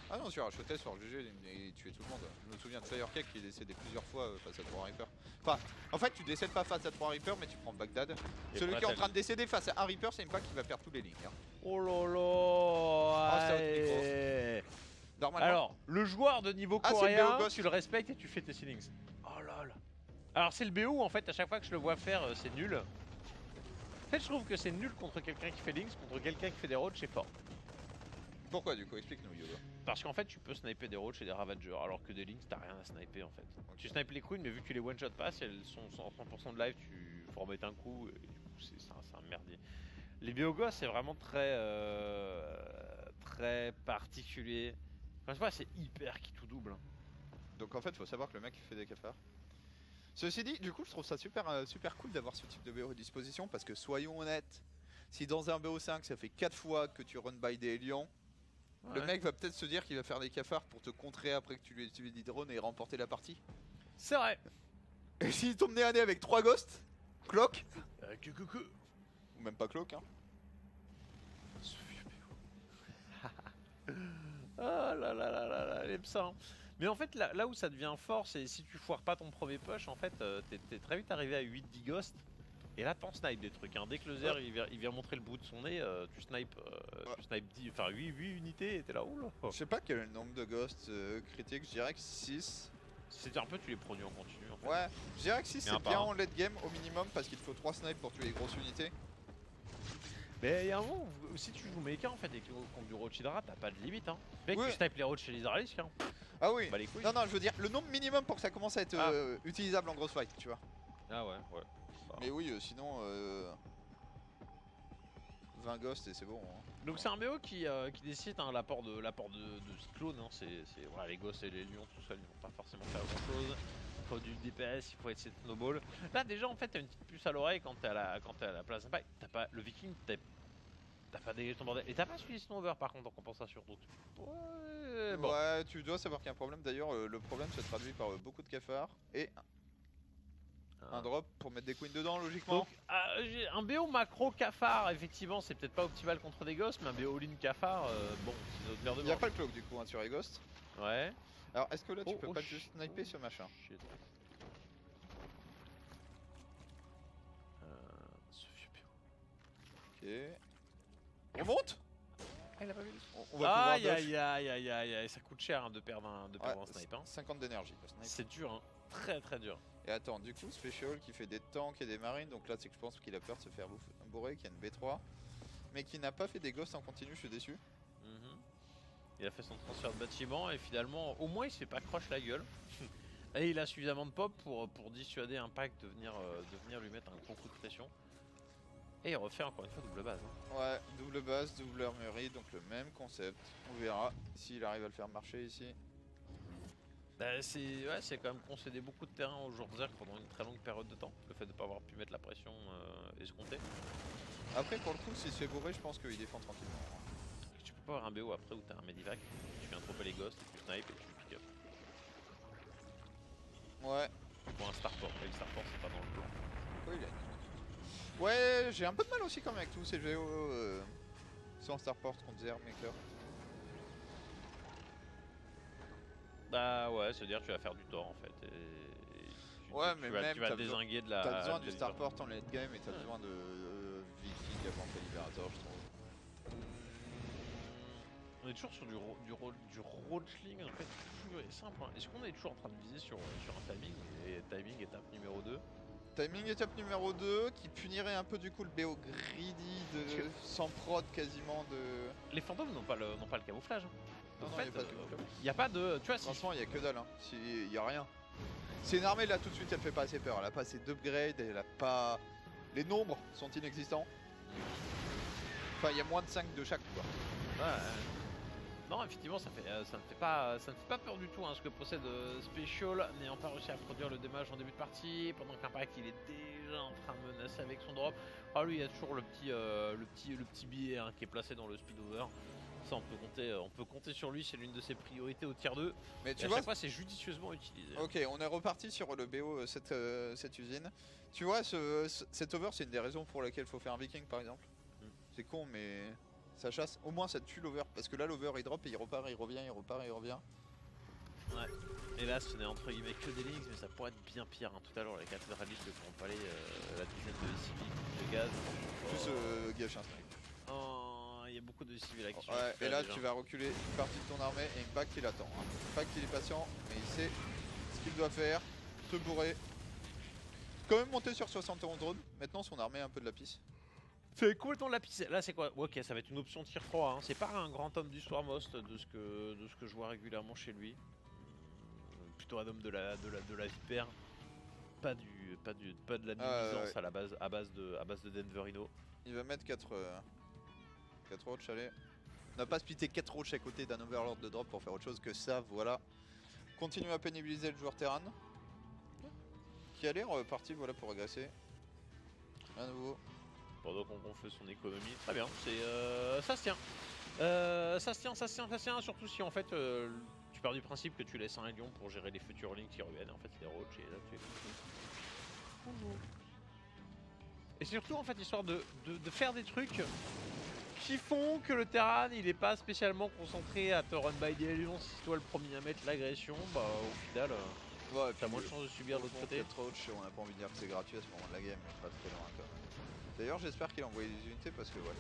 Ah non, sur HOTS, sur GG, il tuait tout le monde. Je me souviens de Firecake qui est décédé plusieurs fois face à 3 Reapers. Enfin, en fait, tu décèdes pas face à 3 Reapers, mais tu prends Bagdad. Et Celui qui est en train de décéder face à un Reaper, c'est une fois qu'il va perdre tous les lignes. Hein. Oh là là. Normalement. Alors, le joueur de niveau Ah, coréen, BO tu le respectes et tu fais tes ceilings. Oh là là. Alors, c'est le BO en fait, à chaque fois que je le vois faire, c'est nul. En fait, je trouve que c'est nul contre quelqu'un qui fait links, contre quelqu'un qui fait des roads, c'est fort. Pourquoi du coup? Explique-nous, Yoga. Parce qu'en fait, tu peux sniper des Roach et des Ravagers, alors que des Lynx, t'as rien à sniper en fait. Tu snipes les queens, mais vu que tu les one-shot pas, si elles sont en 100% de live, tu faut remettre un coup, et du coup, c'est un merdier. Les Biogos, c'est vraiment très particulier. Enfin, je sais pas, c'est hyper qui tout double. Donc en fait, faut savoir que le mec fait des cafards. Ceci dit, du coup, je trouve ça super cool d'avoir ce type de BO à disposition parce que soyons honnêtes, si dans un BO5 ça fait 4 fois que tu run by des lions, le mec va peut-être se dire qu'il va faire des cafards pour te contrer après que tu lui aies tué des drones et remporter la partie. C'est vrai. Et s'il tombe nez à nez avec 3 ghosts, cloak, ou même pas cloak, hein. Oh là là là là là, les psa. Mais en fait, là où ça devient fort, c'est si tu foires pas ton premier push, en fait, t'es très vite arrivé à 8-10 ghosts. Et là, t'en snipes des trucs. Hein. Dès que le Zer il vient montrer le bout de son nez, tu snipes 8 unités et t'es là, oula. Je sais pas quel est le nombre de ghosts critiques, je dirais que 6. C'était un peu, tu les produis en continu. En fait. Ouais, je dirais que 6 c'est un bien par un. en late game au minimum parce qu'il te faut 3 snipes pour tuer les grosses unités. Mais il y a un moment où si tu joues mecha en fait et que contre du Rochildra, t'as pas de limite. Hein. Mec, Oui. tu snipes les Roach chez les Izraélites, hein. Ah oui. Bah les couilles. Non, non, je veux dire le nombre minimum pour que ça commence à être utilisable en grosse fight, tu vois. Ah ouais. Bah. Mais oui, sinon 20 ghosts et c'est bon. Hein. Donc c'est un BO qui décide hein, l'apport de cyclone. Hein. Voilà, les ghosts et les lions tout seuls, ils vont pas forcément faire grand chose. Il faut du DPS, il faut essayer de snowball. Là déjà en fait t'as une petite puce à l'oreille quand t'es à la place d'impact. T'as pas le viking, t'as pas dégagé ton bordel. Et t'as pas suivi Snowver par contre en compensation. Donc ouais, bon. Ouais, tu dois savoir qu'il y a un problème. D'ailleurs, le problème se traduit par beaucoup de cafards et un drop pour mettre des queens dedans, logiquement. Donc un BO macro cafard, effectivement, c'est peut-être pas optimal contre des ghosts, mais un BO all-in cafard, bon, c'est notre verre de Il n'y a mort. pas le cloak du coup hein, sur les ghosts. Ouais. Alors, est-ce que là tu peux pas shit. juste sniper ce machin? Shit. Ce vieux BO. Ok. Remonte. Ah, il a pas vu. On va pouvoir Aïe buff. aïe aïe aïe aïe aïe, ça coûte cher hein, de perdre un Ouais, snipe. Hein. 50 d'énergie le snipe. C'est dur, hein. Très dur. Et attends, du coup, Special qui fait des tanks et des marines, donc là c'est que je pense qu'il a peur de se faire bourrer, qu'il y a une B3, mais qui n'a pas fait des ghosts en continu, je suis déçu. Il a fait son transfert de bâtiment et finalement, au moins il se fait pas croche la gueule. Et il a suffisamment de pop pour dissuader Impact de venir lui mettre un gros coup de pression. Et il refait encore une fois double base. Hein. Ouais, double base, double armurerie, donc le même concept. On verra s'il arrive à le faire marcher ici. Bah, c'est quand même concéder beaucoup de terrain aux joueurs Zerg pendant une très longue période de temps. Le fait de ne pas avoir pu mettre la pression escomptée. Après, pour le coup, s'il se fait bourrer, je pense qu'il défend tranquillement. Hein. Tu peux pas avoir un BO après où t'as un medivac, tu viens dropper les ghosts, tu snipes et tu pick up. Ouais. Pour un starport, et le starport c'est pas dans le plan. Oui, il a une... Ouais, j'ai un peu de mal aussi quand même avec tous ces GO sans starport contre Zerg Maker. Bah ouais, c'est-à-dire que tu vas faire du tort en fait. Ouais, mais même tu vas dézinguer de la. T'as besoin du de starport en late game et t'as besoin de Viking avant Liberator, je trouve. On est toujours sur du roachling en fait pur et simple. Hein. Est-ce qu'on est toujours en train de viser sur un timing et timing étape numéro 2? Timing étape numéro 2 qui punirait un peu du coup le BO greedy de sans prod quasiment de... Les fantômes n'ont pas le camouflage. Hein. Non, En non, fait, y a pas de de... Tu vois, si... Franchement, il y a que dalle, hein. Il y a rien. C'est une armée là tout de suite, elle fait pas assez peur. Elle a pas assez d'upgrade, elle a pas... Les nombres sont inexistants. Enfin, il y a moins de 5 de chaque quoi. Ouais. Non, effectivement, ça ne fait pas peur du tout hein, ce que possède Special, n'ayant pas réussi à produire le damage en début de partie, pendant qu'Impact il est déjà en train de menacer avec son drop. Ah lui, il y a toujours le petit billet hein, qui est placé dans le speedover. Ça, on peut compter sur lui, c'est l'une de ses priorités au tier 2. Mais tu à vois, chaque fois, c'est judicieusement utilisé. ok, on est reparti sur le BO cette usine. Tu vois, cet over, c'est une des raisons pour lesquelles il faut faire un Viking par exemple. C'est con, mais ça chasse. Au moins, ça tue l'over. Parce que là, l'over il drop et il repart, il revient, il repart, il revient. Ouais. Et là, ce n'est entre guillemets que des links, mais ça pourrait être bien pire. Hein. Tout à l'heure, les cathédralistes font palais la dizaine de civils de gaz. Plus gâche un snipe. Oh, il y a beaucoup de civils qui sont Ouais, et là, déjà. tu vas reculer une partie de ton armée et Impact il attend. Hein. Impact il est patient, mais il sait ce qu'il doit faire. Se bourrer. Quand même monter sur 71 drones. Maintenant, son armée a un peu de la pisse. C'est complètement de la piste. Là, c'est quoi? Ok, ça va être une option tir froid. Hein. C'est pas un grand homme du Swarmost de ce que je vois régulièrement chez lui. Plutôt un homme de la vipère. Pas de la nuisance ouais. à base de Denverino. Il va mettre 4 roaches, allez. On n'a pas splitté 4 roaches à côté d'un overlord de drop pour faire autre chose que ça, voilà. Continue à pénibiliser le joueur Terran. Qui a l'air parti voilà, pour agresser. À nouveau. Pendant qu'on fait son économie. Très bien, ça se tient. Ça se tient, surtout si en fait tu pars du principe que tu laisses un lion pour gérer les futurs lignes qui reviennent. En fait, c'est des roaches et là tu es. Et surtout en fait histoire de faire des trucs qui font que le Terran il est pas spécialement concentré à te run by des lions. Si toi le premier à mettre l'agression, bah au final Ouais, t'as moins de chance de subir de l'autre côté. 4 roaches, on n'a pas envie de dire que c'est gratuit à ce moment de la game, mais pas très loin quand même. D'ailleurs j'espère qu'il a envoyé des unités parce que ouais.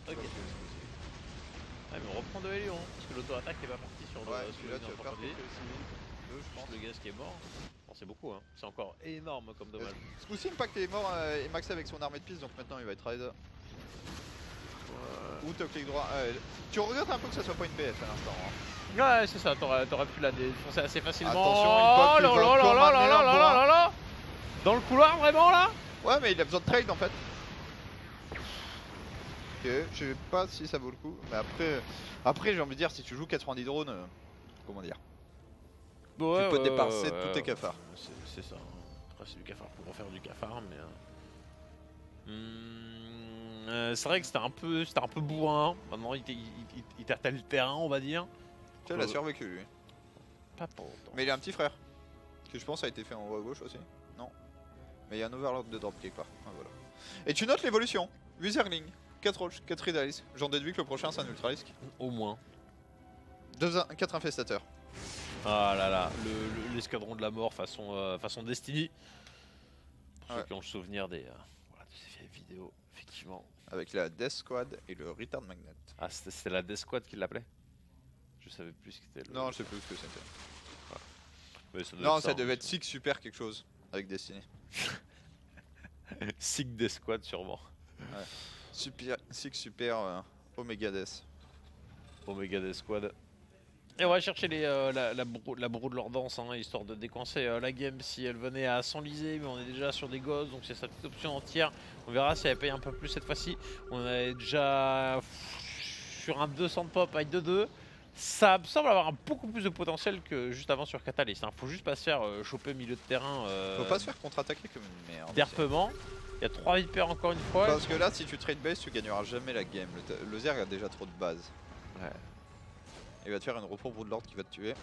Ok. Ouais, mais on reprend de Hélion, parce que l'auto-attaque est pas partie sur le Ouais, celui-là tu vas perdre lui. quelques civils. Deux, je pense. Le gaz qui est mort. Bon, c'est beaucoup, hein. C'est encore énorme comme dommage. Ce coup-ci, Impact est mort et maxé avec son armée de piste, donc maintenant il va être raid. Ou top clic droit. Tu regrettes un peu que ça soit pas une PF à l'instant. Hein. Ouais, c'est ça, t'aurais pu la défoncer assez facilement. Attention, oh il là pop, là là là là là là là là. Dans le couloir, vraiment là? Ouais, mais il a besoin de trade en fait. Ok, je sais pas si ça vaut le coup. Mais après j'ai envie de dire, si tu joues 90 drones, comment dire, Ouais, tu peux te déparser de tous tes cafards. C'est ça. Après, c'est du cafard pour refaire du cafard, mais. C'est vrai que c'était un peu bourrin. Maintenant, il t'attelle le terrain, on va dire. Tu vois, il a survécu lui. Pas pour autant. Mais il a un petit frère. Que je pense a été fait en haut à gauche aussi. Non. Mais il y a un overlord de drop quelque part. Ah, voilà. Et tu notes l'évolution. 8 Zergling, 4 roach, 4 Ridalis. J'en déduis que le prochain c'est un ultra risque. Au moins. 4 infestateurs. Ah là là, l'escadron de la mort façon Destiny. Pour ceux qui ont le souvenir de ces vieilles vidéos, effectivement. Avec la Death Squad et le Retard Magnet. Ah, c'était la Death Squad qui l'appelait? Je savais plus ce que c'était. Non, je sais plus ce que c'était. Ouais. Non, ça devait être Six Super quelque chose avec Destiny. Sick Death Squad sûrement. Ouais. Six Super Omega Death. Omega Death Squad. Et on va chercher la broue de leur danse, hein, histoire de décoincer la game si elle venait à s'enliser, mais on est déjà sur des gosses, donc c'est sa petite option entière. On verra si elle paye un peu plus cette fois-ci. On est déjà sur un 200 de pop avec 2-2. Ça semble avoir beaucoup plus de potentiel que juste avant sur Catalyst. Hein. Faut juste pas se faire choper milieu de terrain. Faut pas se faire contre-attaquer comme une merde. Derpement. Il y a 3 vipères encore une fois. Parce que là, si tu trade base, tu gagneras jamais la game. Le Zerg a déjà trop de base. Ouais. Il va te faire une repos Broodlord qui va te tuer.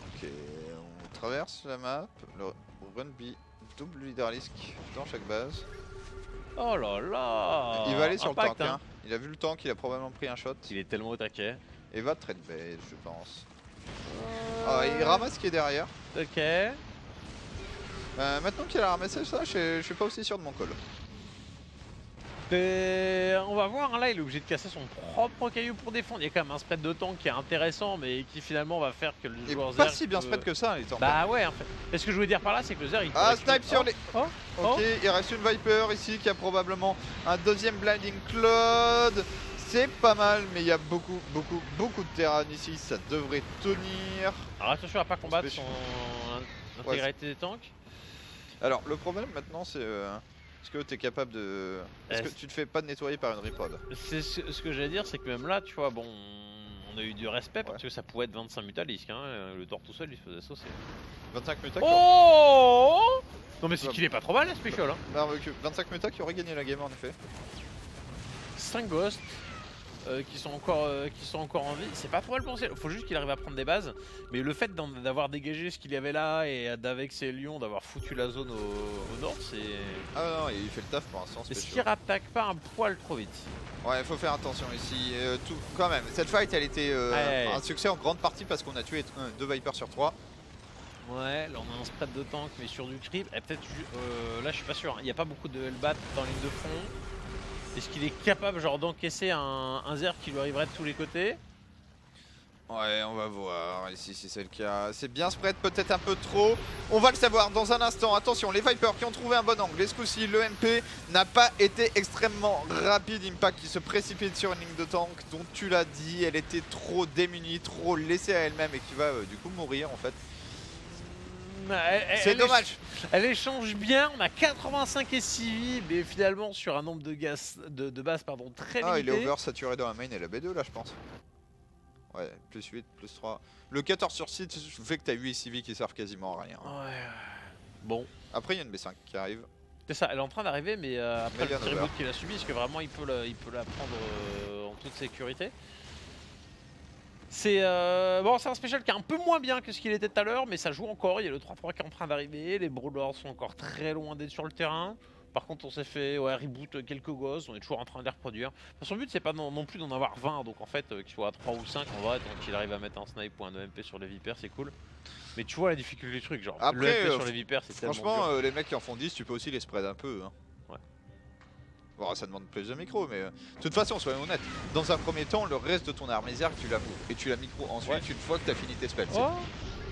Ok, on traverse la map. Le Runby, double Hydralisk dans chaque base. Oh là là. Il va aller sur Impact, le tank. Hein. Il a vu le tank, il a probablement pris un shot. Il est tellement au taquet. Et va trade base, je pense. Ah, il ramasse ce qui est derrière. Ok. Maintenant qu'il a ramassé ça, je suis pas aussi sûr de mon call. On va voir, hein, là il est obligé de casser son propre caillou pour défendre. Il y a quand même un spread de tank qui est intéressant, mais qui finalement va faire que le Il joueur est pas Zerg si bien spread que ça, les tanks. Bah ouais, en fait. Et ce que je voulais dire par là, c'est que le Zerg il Ah, pourrait snipe sur les... Oh, Ok, il reste une Viper ici qui a probablement un deuxième Blinding Cloud. C'est pas mal, mais il y a beaucoup de Terran ici, ça devrait tenir. Alors attention à pas combattre Spécial. son intégralité des tanks. Alors, le problème maintenant, c'est... est-ce que tu es capable de... Est-ce que tu te fais pas nettoyer par une Ripod? C'est ce que j'allais dire, c'est que même là, tu vois, bon, on a eu du respect parce Ouais. que ça pouvait être 25 mutalisques, hein. Le Thor tout seul il se faisait saucer. 25 Muta Oh non mais c'est qu'il est pas trop mal, la special, hein. 25 Muta qui aurait gagné la game en effet. 5 ghosts qui sont encore en vie, c'est pas trop mal pensé. Faut juste qu'il arrive à prendre des bases, mais le fait d'avoir dégagé ce qu'il y avait là et d'avec ses lions d'avoir foutu la zone au nord, c'est... Ah non, il fait le taf pour l'instant. Est-ce qu'il rattaque pas un poil trop vite? Ouais, il faut faire attention ici. Quand même, cette fight elle était un succès en grande partie parce qu'on a tué 2 Vipers sur 3. Ouais, là on a un spread de tank mais sur du creep. Et peut-être là je suis pas sûr, il n'y a pas beaucoup de Hellbat dans ligne de front. Est-ce qu'il est capable genre d'encaisser un Zerg qui lui arriverait de tous les côtés? Ouais, on va voir ici si c'est le cas. C'est bien spread, peut-être un peu trop. On va le savoir dans un instant. Attention, les Vipers qui ont trouvé un bon angle. Et ce coup-ci, le MP n'a pas été extrêmement rapide. Impact qui se précipite sur une ligne de tank dont tu l'as dit, elle était trop démunie, trop laissée à elle-même et qui va du coup mourir en fait. C'est dommage. Elle échange bien, on a 85 SCV, mais finalement sur un nombre de base pardon, très limité. Ah, il est oversaturé dans la main et la B2 là, je pense. Ouais, plus 8, plus 3. Le 14 sur 6 fait que t'as 8 SCV qui servent quasiment à rien. Ouais. Bon. Après, il y a une B5 qui arrive. C'est ça, elle est en train d'arriver, mais après Mais le petit reboot qu'il a subi, est-ce que vraiment il peut la prendre en toute sécurité? C'est bon, c'est un spécial qui est un peu moins bien que ce qu'il était tout à l'heure, mais ça joue encore. Il y a le 3-3 qui est en train d'arriver. Les Broodlords sont encore très loin d'être sur le terrain. Par contre, on s'est fait reboot quelques gosses. On est toujours en train de les reproduire. Son but, c'est pas non plus d'en avoir 20. Donc en fait, qu'il soit à 3 ou 5, en vrai, tant qu'il arrive à mettre un snipe ou un EMP sur les Vipers, c'est cool. Mais tu vois la difficulté du truc, genre après, le EMP sur les Vipers, c'est tellement franchement, dur. les mecs qui en font 10, tu peux aussi les spread un peu. Hein. Ouais. Bon, ça demande plus de micro, mais de toute façon, soyons honnêtes. Dans un premier temps, le reste de ton arme Zerg, tu la move et tu la micro ensuite une fois que tu as fini tes spells. Oh.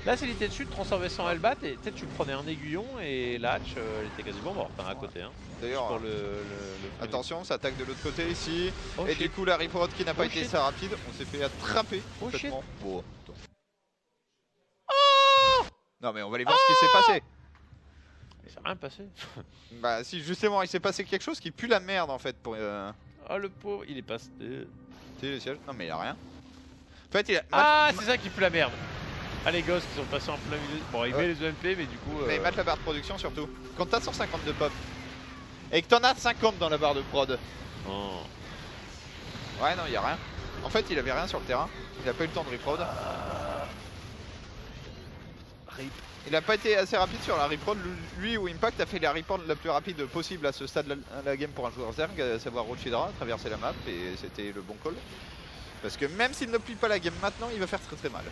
Là, c'est l'idée dessus de transformer sans Hellbat et peut-être tu prenais un aiguillon et la hatch, elle était quasiment morte à côté. Hein. D'ailleurs, attention, ça attaque de l'autre côté ici. Oh, et shit. du coup, la reprod qui n'a pas Oh, été shit. assez rapide, on s'est fait attraper Oh, complètement. Bon, Oh non, mais on va aller voir ce qui s'est passé. Il s'est rien passé. Bah, si justement, il s'est passé quelque chose qui pue la merde en fait. Pour, Oh le pauvre, il est passé. Tu sais, le siège. Non, mais il a rien. En fait, il a. Ah, c'est ça qui pue la merde. Ah, les gosses qui sont passés en plein milieu. Bon, il met les EMP, mais du coup. Mais mettre la barre de production surtout. Quand t'as 150 de pop et que t'en as 50 dans la barre de prod. Oh. Ouais, non, il a rien. En fait, il avait rien sur le terrain. Il a pas eu le temps de reprod. Rip. Il a pas été assez rapide sur la reprod. Lui ou Impact a fait la reprod la plus rapide possible à ce stade de la game pour un joueur Zerg, à savoir Rochidra, traverser la map, et c'était le bon call. Parce que même s'il ne plie pas la game maintenant, il va faire très très mal.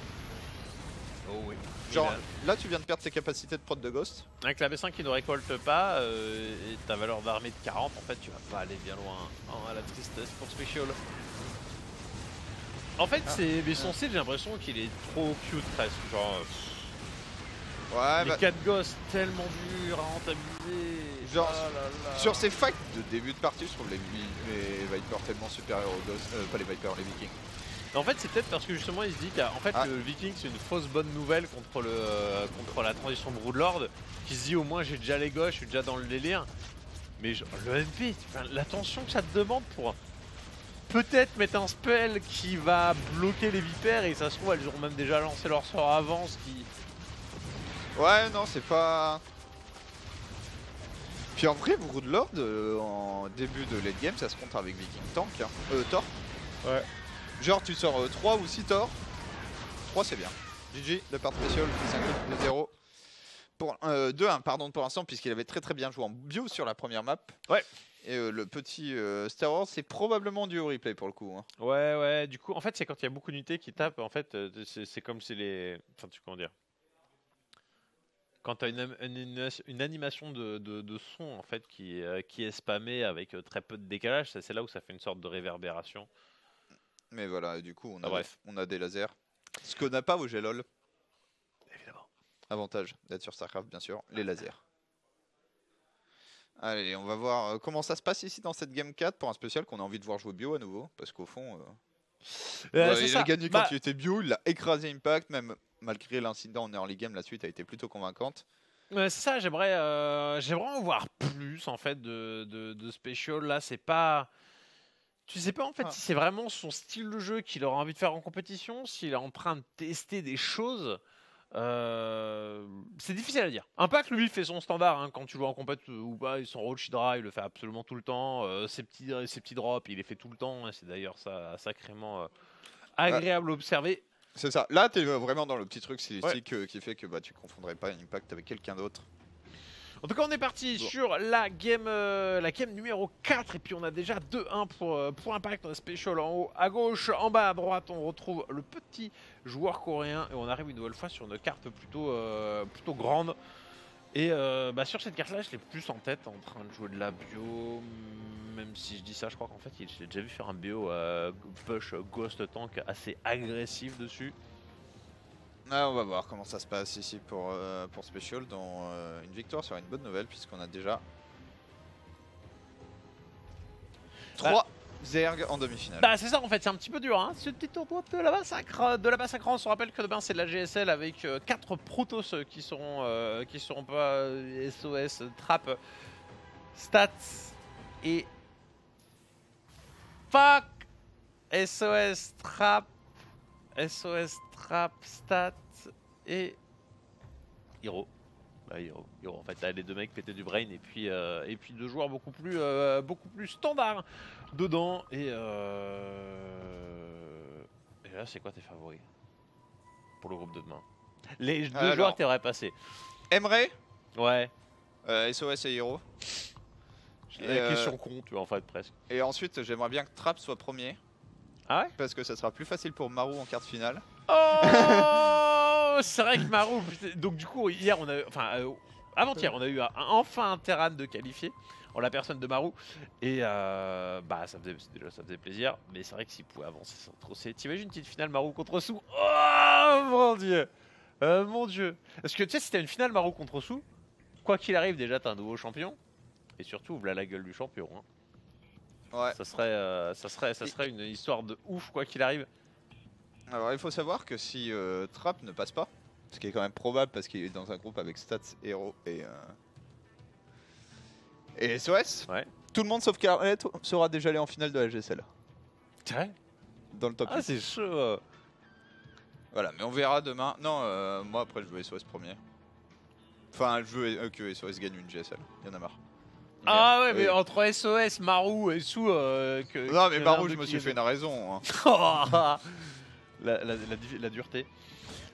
Oh oui. Genre, là tu viens de perdre ses capacités de prod de Ghost. Avec la B5 qui ne récolte pas et ta valeur d'armée de 40, en fait, tu vas pas aller bien loin. Oh, la tristesse pour Special. En fait, mais son style, j'ai l'impression qu'il est trop cute presque. Genre, Ouais, les bah, 4 gosses tellement durs à rentabiliser. Genre, Oh là là. sur ces fights de début de partie, je trouve les Vipers tellement supérieurs aux Ghosts. Pas les Vipers, les Vikings. En fait, c'est peut-être parce que justement, il se dit qu'en fait, le Viking, c'est une fausse bonne nouvelle contre la transition Broodlord. Qui se dit au moins, j'ai déjà les gosses, je suis déjà dans le délire. Mais genre, le MP, l'attention que ça te demande pour peut-être mettre un spell qui va bloquer les Vipers et ça se trouve, elles auront même déjà lancé leur sort avant, ce qui. Ouais, non, c'est pas. Puis en vrai, Broodlord, en début de late game, ça se compte avec Viking Tank. Hein. Thor. Ouais. Genre, tu sors 3 ou 6 Thor. 3, c'est bien. GG, de part spécial, qui s'inclut de 0. Pour 2-1, pardon, pour l'instant, puisqu'il avait très très bien joué en bio sur la première map. Ouais. Et le petit Star Wars, c'est probablement du replay pour le coup. Hein. Ouais, du coup, en fait, c'est quand il y a beaucoup d'unités qui tapent, en fait, c'est comme si les. Enfin, tu comment dire. Quand tu as une animation de son en fait qui est spammée avec très peu de décalage, c'est là où ça fait une sorte de réverbération. Mais voilà, du coup, bref. On a des lasers. Ce que n'a pas vos GLOL. Évidemment. Avantage d'être sur StarCraft, bien sûr, les lasers. Allez, on va voir comment ça se passe ici dans cette game 4 pour un spécial qu'on a envie de voir jouer bio à nouveau. Parce qu'au fond, il a gagné quand il était bio, il a écrasé Impact, même malgré l'incident en early game, la suite a été plutôt convaincante. C'est ça, j'aimerais en voir plus en fait de Special. Là, c'est pas. Tu sais pas en fait si c'est vraiment son style de jeu qu'il aura envie de faire en compétition, s'il est en train de tester des choses. C'est difficile à dire. Impact lui fait son standard hein, quand tu joues en compète ou pas, son Rochidra il le fait absolument tout le temps. Ses petits drops il les fait tout le temps. Hein, c'est d'ailleurs ça sacrément agréable à observer. C'est ça. Là, tu es vraiment dans le petit truc stylistique qui fait que tu confondrais pas Impact avec quelqu'un d'autre. En tout cas, on est parti sur la game numéro 4 et puis on a déjà 2-1 pour Impact. On a Special en haut à gauche, en bas à droite, on retrouve le petit joueur coréen et on arrive une nouvelle fois sur une carte plutôt grande. Et sur cette carte-là, je l'ai plus en tête en train de jouer de la bio. même si je dis ça, je crois qu'en fait, j'ai déjà vu faire un BO push Ghost Tank assez agressif dessus. Ah, on va voir comment ça se passe ici pour Special, dont une victoire serait une bonne nouvelle puisqu'on a déjà 3 Zerg en demi-finale. Bah c'est ça en fait, c'est un petit peu dur hein, ce petit tournoi de la massacre. On se rappelle que demain c'est de la GSL avec 4 Protoss qui seront pas SOS, Trap, Stats et fuck SOS, Trap, Stats et Hero. Bah, Hero. En fait, t'as les deux mecs pétés du brain et puis 2 joueurs beaucoup plus standards dedans. Et là, c'est quoi tes favoris pour le groupe de demain? Les deux joueurs que t'aimerais passer. Emre, Ouais. SOS et Hero. La question con, tu vois, en fait, presque. Et ensuite, j'aimerais bien que Trap soit premier. Ah ouais? Parce que ça sera plus facile pour Marou en quart de finale. Oh, c'est vrai que Marou. Donc du coup hier on a, avant-hier on a eu enfin un Terran de qualifié en la personne de Marou et bah ça faisait plaisir. Mais c'est vrai que s'il pouvait avancer sans trop, t'imagines une petite finale Marou contre Sou. Oh mon dieu, mon dieu. Parce que tu sais si t'as une finale Marou contre Sou, quoi qu'il arrive déjà t'as un nouveau champion et surtout voilà la gueule du champion. Hein. Ouais. Ça serait une histoire de ouf quoi qu'il arrive. Alors il faut savoir que si Trap ne passe pas, ce qui est quand même probable parce qu'il est dans un groupe avec Stats, Hero et SOS, Ouais. tout le monde sauf Carlet sera déjà allé en finale de la GSL. Ouais. Dans le top Ah 8. c'est chaud. Voilà, mais on verra demain. Non, moi après je veux SOS premier. Enfin, je veux que SOS gagne une GSL, il y en a marre. Ah ouais, mais entre SOS, Marou et Sou... non mais Marou, je me suis fait une raison. Hein. La dureté.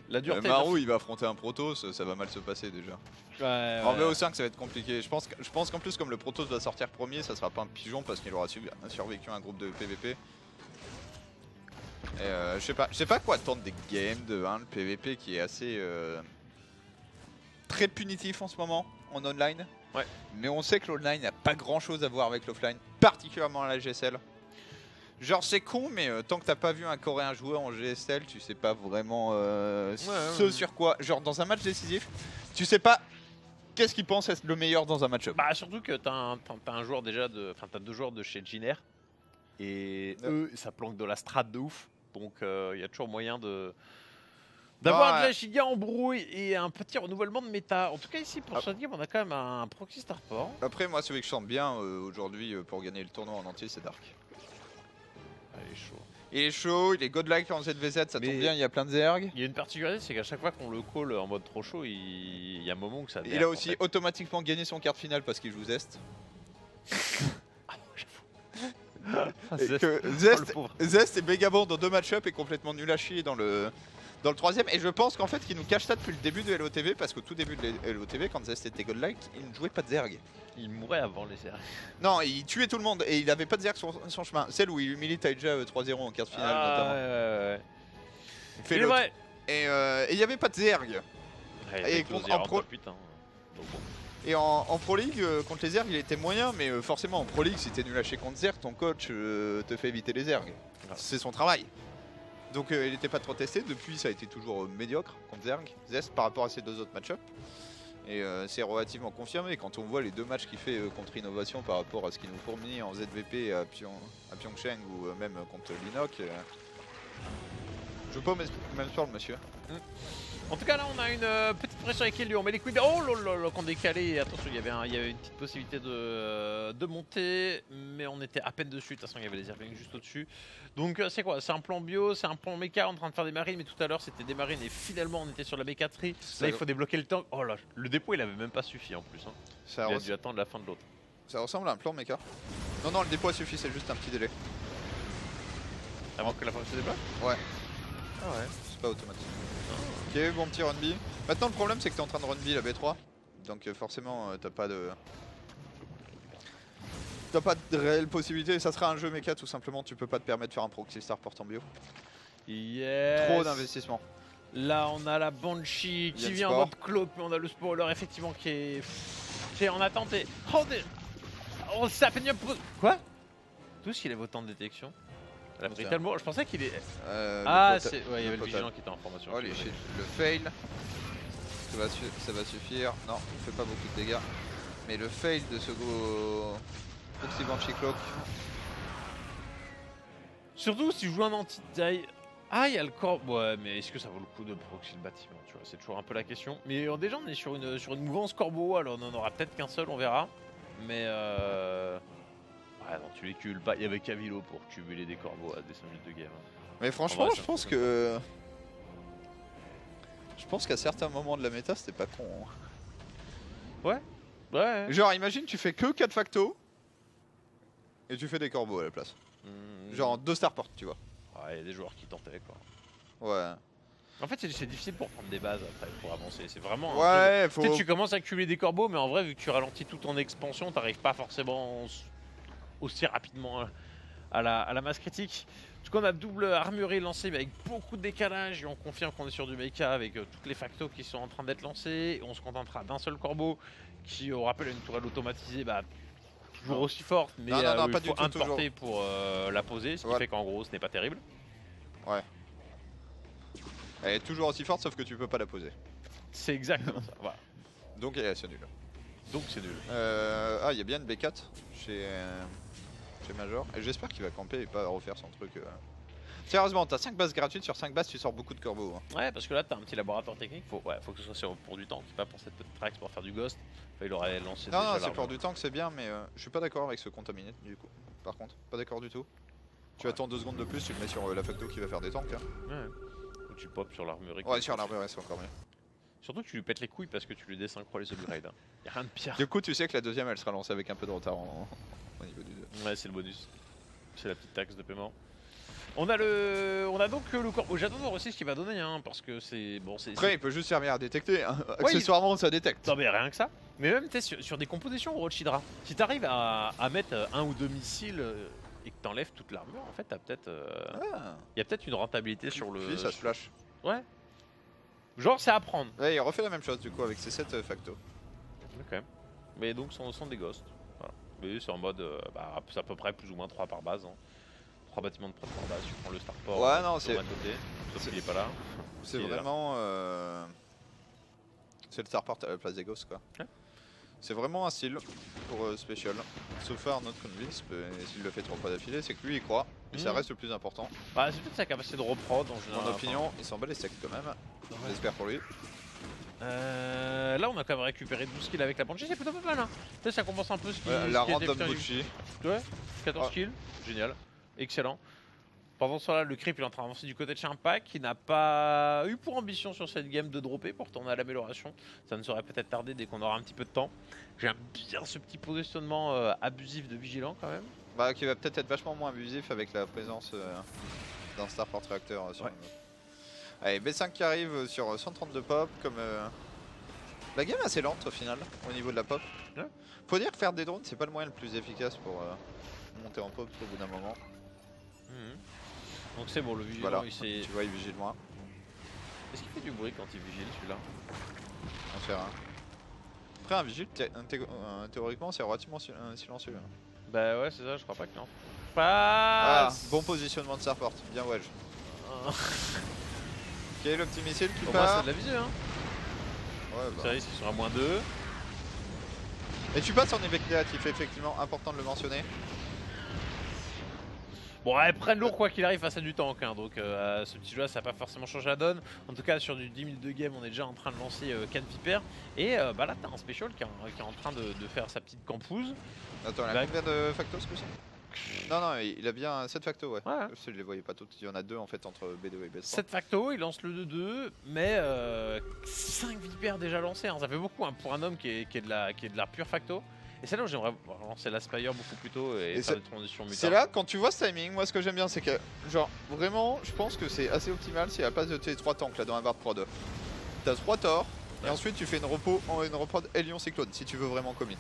La dureté. Marou, il va affronter un Protoss, ça va mal se passer déjà. Ouais, En BO5, ça va être compliqué. Je pense qu'en plus, comme le Protoss va sortir premier, ça sera pas un pigeon parce qu'il aura survécu à un groupe de PVP. Et je sais pas quoi attendre des games de le PVP qui est assez très punitif en ce moment en online. Ouais. Mais on sait que l'online n'a pas grand chose à voir avec l'offline, particulièrement à la GSL. Genre c'est con, mais tant que t'as pas vu un coréen jouer en GSL, tu sais pas vraiment sur quoi. Genre dans un match décisif, tu sais pas qu'est-ce qu'il pense être le meilleur dans un match-up. Bah surtout que t'as un joueur déjà de... Enfin t'as 2 joueurs de chez Giner. Et eux, ça planque de la strat de ouf. Donc il y a toujours moyen de... D'avoir de la giga embrouille et un petit renouvellement de méta. En tout cas ici pour ce game on a quand même un proxy starport. Après moi celui que je sens bien aujourd'hui pour gagner le tournoi en entier c'est Dark. Ah, il est chaud. Il est chaud, il est godlike en ZVZ, ça tombe bien, il y a plein de Zerg. Il y a une particularité, c'est qu'à chaque fois qu'on le call en mode trop chaud, il y a un moment où ça Il a aussi automatiquement gagné son quart de finale parce qu'il joue Zest. Zest est méga bon dans 2 match-up et complètement nul à chier dans le troisième. Et je pense qu'en fait qu'il nous cache ça depuis le début de LOTV parce qu'au tout début de LOTV quand Zest était godlike, il ne jouait pas de Zerg. Il mourait avant les Zerg. Non, il tuait tout le monde et il avait pas de Zerg sur son chemin. Celle où il humilie Taija 3-0 en quart de finale notamment. Ouais. Il fait il est vrai. Et il n'y avait pas de Zerg. Ouais, Et en Pro League, contre les Zerg, il était moyen, mais forcément en Pro League, si t'es nul à chier contre Zerg, ton coach te fait éviter les Zerg. C'est son travail. Donc il n'était pas trop testé, depuis ça a été toujours médiocre contre Zerg, Zest par rapport à ses 2 autres match-up. Et c'est relativement confirmé quand on voit les 2 matchs qu'il fait contre Innovation par rapport à ce qu'il nous fournit en ZVP à Pyeongchang ou même contre Linok. Je veux pas même sur le monsieur. En tout cas là on a une petite pression avec lui, on met les couilles. Oh là qu'on décalé, attention il y avait une petite possibilité de monter, mais on était à peine dessus, de toute façon il y avait les airplanes juste au-dessus. Donc c'est quoi? C'est un plan bio, c'est un plan méca en train de faire des marines, mais tout à l'heure c'était des marines et finalement on était sur la mécaterie. Là il faut débloquer le tank. Oh là, le dépôt il avait même pas suffi en plus. Hein. Il a dû attendre la fin de l'autre. Ça ressemble à un plan méca. Non, le dépôt a suffi, c'est juste un petit délai. Avant que la fin se débloque? Ouais. Ah ouais. C'est pas automatique. Ok, bon petit run B. Maintenant le problème c'est que t'es en train de run B la B3. Donc forcément t'as pas de réelle possibilité. Ça sera un jeu méca tout simplement, tu peux pas te permettre de faire un proxy star portant bio. Yes. Trop d'investissement. Là on a la Banshee qui vient en mode cloak, mais on a le spoiler effectivement qui est en attente et... Oh, ça fait mieux... Quoi? D'où est-ce qu'il avait autant de détection? Elle a pris Tiens. tellement. Je pensais qu'il est. Le Ah, pota- c'est. Ouais, il y avait le potable. vigilant qui était en formation. Oh les shit, le fail. Ça va suffire. Non, il fait pas beaucoup de dégâts. Mais le fail de ce gros Proxy Banshee Cloak. Surtout si tu joues un anti-taille. Ah, il y a le corps. Ouais, mais est-ce que ça vaut le coup de proxy le bâtiment? Tu vois, c'est toujours un peu la question. Mais déjà, on est sur une mouvance corbeau, alors on en aura peut-être qu'un seul, on verra. Mais ouais, non, tu les cumules pas. Il y avait Cavilo pour cumuler des corbeaux à des 5 minutes de game. Mais franchement, En vrai, je ça- pense que. Je pense qu'à certains moments de la méta, c'était pas con. Hein. Ouais. Genre, imagine, tu fais que 4 factos. Et tu fais des corbeaux à la place. Genre 2 starports, tu vois. Ouais, il y a des joueurs qui tentaient quoi. Ouais. En fait, c'est difficile pour prendre des bases après, pour avancer. C'est vraiment. Ouais, faut. Tu sais, tu commences à cumuler des corbeaux, mais en vrai, vu que tu ralentis tout ton expansion, t'arrives pas forcément aussi rapidement à la masse critique. Du coup, on a double armurerie lancée, mais avec beaucoup de décalage, et on confirme qu'on est sur du mecha avec toutes les factos qui sont en train d'être lancés. Et on se contentera d'un seul corbeau qui, au rappel, a une tourelle automatisée, bah, toujours aussi forte, mais Non, il pas faut du tout, un de portée pour la poser, ce qui Voilà. fait qu'en gros, ce n'est pas terrible. Elle est toujours aussi forte, sauf que tu peux pas la poser. C'est exactement ça. Voilà. Donc elle est assez nulle. Donc c'est nul. Ah, il y a bien une B4 chez Major. Et j'espère qu'il va camper et pas refaire son truc. Sérieusement, t'as 5 bases gratuites, sur 5 bases tu sors beaucoup de corbeaux. Hein. Ouais, parce que là, t'as un petit laboratoire technique. Faut que ce soit pour du tank, pas pour cette petite trax pour faire du ghost. Enfin, il aurait lancé. Non, déjà non, c'est l'arme. pour du tank, c'est bien, mais je suis pas d'accord avec ce contaminé du coup. Par contre, pas d'accord du tout. Tu Ouais. attends 2 secondes de plus, tu le mets sur la facto qui va faire des tanks. Hein. Ouais. Ou tu pop sur l'armurerie. Ouais, sur l'arbre, ouais, c'est encore mieux. Surtout que tu lui pètes les couilles parce que tu lui désynchro les upgrades. Hein. Y'a rien de pire. Du coup, tu sais que la deuxième elle sera lancée avec un peu de retard au niveau du 2. Ouais, c'est le bonus. C'est la petite taxe de paiement. On a donc le corps. J'attends de voir aussi ce qu'il va donner, hein, parce que c'est bon, c'est. Après, il peut juste servir à détecter. Hein. Accessoirement, ça détecte. Non mais rien que ça. Mais même sur des compositions Rochidra, si t'arrives à mettre un ou deux missiles et que t'enlèves toute l'armure, en fait t'as peut-être, Ah, y a peut-être une rentabilité sur le. puis ça se flash. Ouais. Genre c'est à prendre. Ouais, il refait la même chose du coup avec ses 7 factos. Ok. Mais donc ce sont des ghosts. Voilà. Mais c'est en mode, bah, c'est à peu près plus ou moins 3 par base. Hein. 3 bâtiments de près par base. Tu prends le starport. Ouais, non, sur c'est- à côté. Sauf c'est- qu'il est pas là. C'est Il est là. vraiment. C'est le starport à la place des ghosts quoi. Ouais. C'est vraiment un style pour Special. So far, not convinced, mais s'il le fait 3 fois d'affilée, c'est que lui il croit. Et ça Mhm. reste le plus important. Bah, c'est peut-être sa capacité de reprod en général. Mon opinion, il s'en bat les steaks quand même. J'espère pour lui. Là, on a quand même récupéré 12 kills avec la Banshee, c'est plutôt pas mal. Hein. Peut-être ça compense un peu ce qui La ce qui était random putain du- Bucci. Ouais, 14 Ah. kills, génial, excellent. Pendant ce temps-là, le creep il est en train d'avancer du côté de Chimpac, qui n'a pas eu pour ambition sur cette game de dropper pour tourner à l'amélioration. Ça ne serait peut-être tardé dès qu'on aura un petit peu de temps. J'aime bien ce petit positionnement abusif de Vigilant quand même. Bah, qui va peut-être être vachement moins abusif avec la présence d'un Starport Reactor sur Ouais. le map. Allez, B5 qui arrive sur 132 pop. Comme la game est assez lente au final au niveau de la pop. Ouais. Faut dire que faire des drones, c'est pas le moyen le plus efficace pour monter en pop au bout d'un moment. Mhm. Donc c'est bon, le Vigilant Voilà, il s'est. tu vois, il vigile moins. Est-ce qu'il fait du bruit quand il vigile celui-là? On fait rien. Après, un vigile, théoriquement, c'est relativement silencieux. Bah ouais, c'est ça, je crois pas qu'il en Ah, passe. bon positionnement de Starport, bien wedge. Ok, le petit missile qui Pour moi, c'est part. de la visée, hein. Ouais, bah. Ça risque, ils sont à moins 2. Et tu passes en éveil créatif, effectivement, important de le mentionner. Bon, elles prennent lourd quoi qu'il arrive face à du tank, hein, donc ce petit jeu là ça n'a pas forcément changé la donne. En tout cas sur du 10 minutes de game on est déjà en train de lancer Can Viper. Et bah là t'as un special qui est en train de faire sa petite campouse. Attends, il a Bah, combien de factos ce coup-ci? Non, non, il a bien 7 factos, ouais. Ouais. Je les voyais pas toutes, il y en a 2 en fait entre B2 et B3. 7 facto, il lance le 2-2, mais 5 vipères déjà lancés, hein, ça fait beaucoup hein, pour un homme qui est de la pure facto. Et c'est là où j'aimerais lancer l'Aspire beaucoup plus tôt et Et faire des transitions C'est mutables. là, quand tu vois ce timing, moi ce que j'aime bien c'est que, genre, vraiment, je pense que c'est assez optimal si à la place de tes 3 tanks là dans un bar de prod, t'as 3 Thor, et ensuite tu fais une reprod Hélion Cyclone si tu veux vraiment commit.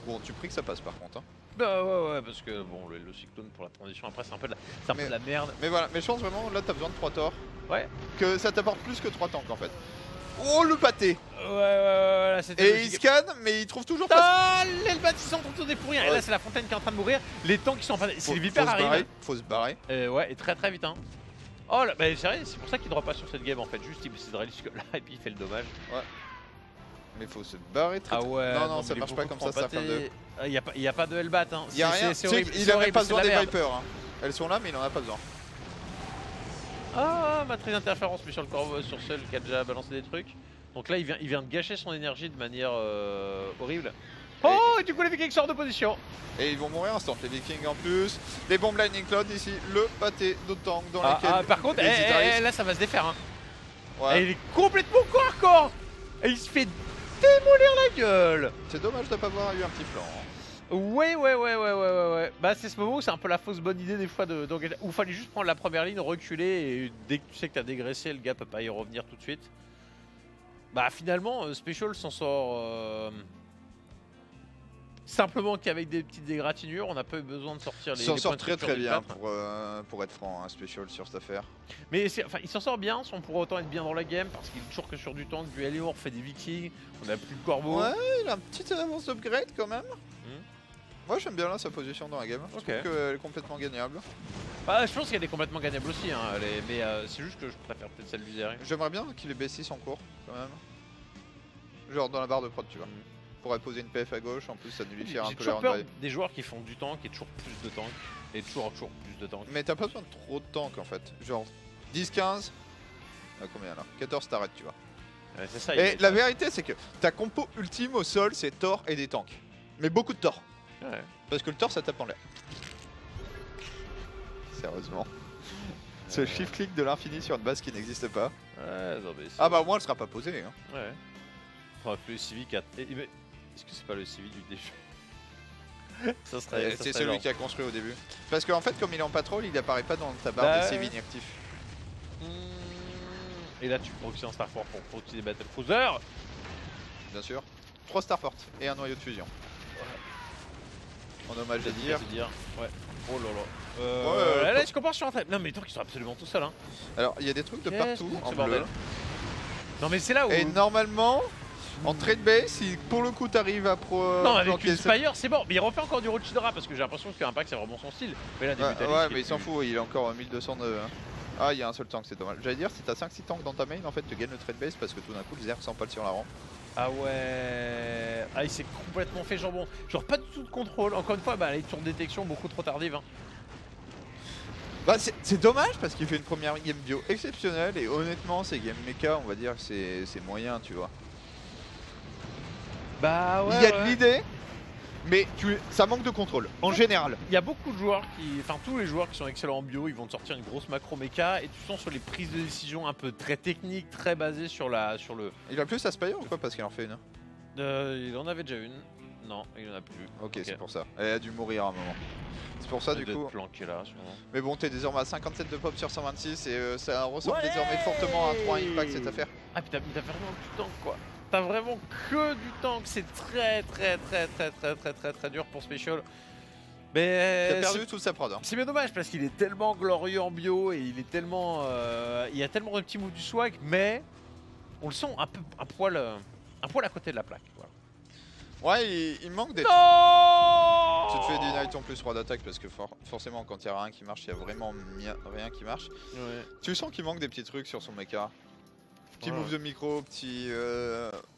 Bon, tu pries que ça passe par contre. Hein. Bah ouais, parce que bon, le cyclone pour la transition après c'est un peu de la merde. Mais voilà, mais je pense vraiment là t'as besoin de 3 Thor. Ouais. Que ça t'apporte plus que 3 tanks en fait. Oh le pâté. Là, c'était Et logique. il scanne, mais il trouve toujours pas. Ah, l'Elbat ils sont tournés pour rien. Et Ouais. là c'est la fontaine qui est en train de mourir. Les tanks qui sont en train de... Si Faut les vipères se barrer, arrivent. faut se barrer. Ouais, et très très vite hein. Oh là, bah c'est vrai, c'est pour ça qu'il drop pas sur cette game en fait. Juste il se drill jusque là et puis il fait le dommage. Mais faut se barrer très Ah très. ouais. Non, non, mais ça il est marche pas beaucoup comme ça, trop ça fin de. pâté. Y a pas de Hellbat hein. Il y a rien. C'est Tu sais horrible. qu'il c'est a même horrible, pas c'est besoin de des la merde. Vipers. Hein. Elles sont là, mais il en a pas besoin. Ah, matrice d'interférence mais sur le corbeau sur seul qui a déjà balancé des trucs. Donc là il vient de gâcher son énergie de manière horrible. Oh, et du coup les Vikings sortent de position. Et ils vont mourir instant. Les Vikings en plus. Les bombes Lightning Cloud ici. Le pâté de tank dans lesquels. Par contre, les Itaris- là ça va se défaire hein. Ouais. Et il est complètement corps à corps. Et il se fait démolir la gueule. C'est dommage de pas avoir eu un petit flanc. Ouais. Bah c'est ce moment où c'est un peu la fausse bonne idée des fois d'engager. Où fallait juste prendre la première ligne, reculer et dès que tu sais que t'as dégraissé, le gars peut pas y revenir tout de suite. Bah finalement, Special s'en sort simplement qu'avec des petites dégratinures, on n'a pas eu besoin de sortir les. Il s'en les sort points de très structure très du bien plâtre. pour être franc, hein, Special sur cette affaire. Mais enfin, il s'en sort bien sans pour autant être bien dans la game parce qu'il est toujours que sur du tank, du Hélior, fait des Vikings, on a plus de corbeau. Ouais, il a un petit avance d'upgrade quand même. Moi j'aime bien là sa position dans la game. Je Ok. trouve qu'elle est complètement gagnable. Bah, je pense qu'elle est complètement gagnable aussi, hein, mais c'est juste que je préfère peut-être celle du Zeri. J'aimerais bien qu'il ait B6 en cours quand même. Genre dans la barre de prod, tu vois. Pourrait poser une PF à gauche, en plus ça nullifiera un J'ai peu toujours les peur round des joueurs qui font du tank et toujours plus de tank et toujours plus de tank. Mais t'as pas besoin de trop de tank en fait. Genre 10-15. Combien là 14 t'arrêtes, tu vois. Ouais, c'est ça. Et la vérité c'est que ta compo ultime au sol c'est Thor et des tanks. Mais beaucoup de Thor. Ouais. Parce que le Thor ça tape en l'air. Sérieusement. Ce shift click de l'infini sur une base qui n'existe pas. Ouais, non, mais c'est- Ah bah au moins elle sera pas posée. Hein. Ouais. Faudrait que le Civic a... Est-ce que c'est pas le Civic du début? Ça serait. C'est celui qui a construit au début. Parce qu'en fait comme il est en patrol il apparaît pas dans ta barre Bah des ouais. CV inactifs. Et là tu peux utiliser un Starfort pour utiliser Battle Cruiser. Bien sûr. 3 Starfort et un noyau de fusion. En hommage à dire. Ouais. Oh là là. Ouais, Là, je comprends, je suis en train. Non, mais les tanks ils sont absolument tout seuls. Hein. Alors il y a des trucs de Qu'est-ce partout que en ce bleu. bordel. Non, mais c'est là où. Et normalement, en trade base, si pour le coup t'arrives à Non, avec planquer une ça- Spire, c'est bon. Mais il refait encore du Rochidora parce que j'ai l'impression que Impact c'est vraiment son style. Mais là, des Ouais, Mutalisks, ouais, qui mais est il s'en plus- fout, il est encore 1202. Hein. Ah, il y a un seul tank, c'est dommage. J'allais dire, si t'as 5-6 tanks dans ta main, en fait, tu gagnes le trade base parce que tout d'un coup, le Zerg s'empale sur la rampe. Ah ouais. Ah, il s'est complètement fait jambon. Genre, pas du tout de contrôle. Encore une fois, bah, les tours de détection beaucoup trop tardives. Hein. Bah, c'est dommage parce qu'il fait une première game bio exceptionnelle et honnêtement, ces game mecha, on va dire, c'est moyen, tu vois. Bah ouais. Il y a de l'idée, mais ça manque de contrôle, en général. Il y a beaucoup de joueurs qui. Enfin, tous les joueurs qui sont excellents en bio, ils vont te sortir une grosse macro méca et tu sens sur les prises de décision un peu très techniques, très basées sur le. Il a plus sa Spire ou quoi parce qu'il en fait une? Il en avait déjà une. Non, il en a plus. Ok, c'est pour ça. Elle a dû mourir à un moment. C'est pour ça, du coup. Planqué là, sûrement. Mais bon, t'es désormais à 57 de pop sur 126 et ça ressemble désormais fortement à 3 impact cette affaire. Ah, puis t'as vraiment du tank quoi. T'as vraiment que du tank. C'est très dur pour Special. Mais. Il a perdu toute sa prod. Hein. C'est bien dommage parce qu'il est tellement glorieux en bio et il est tellement. Il y a tellement de petits moves du swag, mais on le sent un poil à côté de la plaque. Voilà. Ouais, il manque des. Non. Tu te fais deny ton plus 3 d'attaque parce que forcément, quand il y a rien qui marche, il y a vraiment rien qui marche. Ouais. Tu sens qu'il manque des petits trucs sur son mecha. Petit Ouais. move de micro, petit.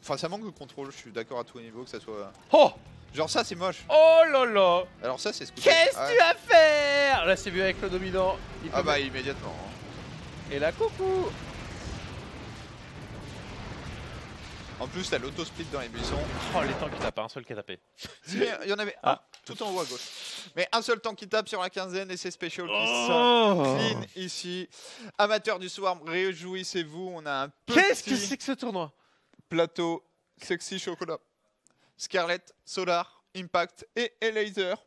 Enfin, ça manque de contrôle, je suis d'accord à tous les niveaux que ça soit. Oh. Genre, ça c'est moche. Oh là là. Alors, ça c'est ce que. Qu'est-ce que tu vas faire? Là, c'est vu avec le dominant. Il Ah peut bah, mettre- immédiatement. Hein. Et là, coucou. En plus, t'as l'auto-split dans les buissons. Oh, les tanks, il n'y en a pas un seul qui a tapé. Si, il y en avait un tout en haut à gauche. Mais un seul tank qui tape sur la quinzaine et c'est Special qui Oh. clean ici. Amateurs du Swarm, réjouissez-vous. On a un Qu'est-ce que petit c'est que ce tournoi? plateau sexy chocolat. Scarlet, Solar, Impact et Laser.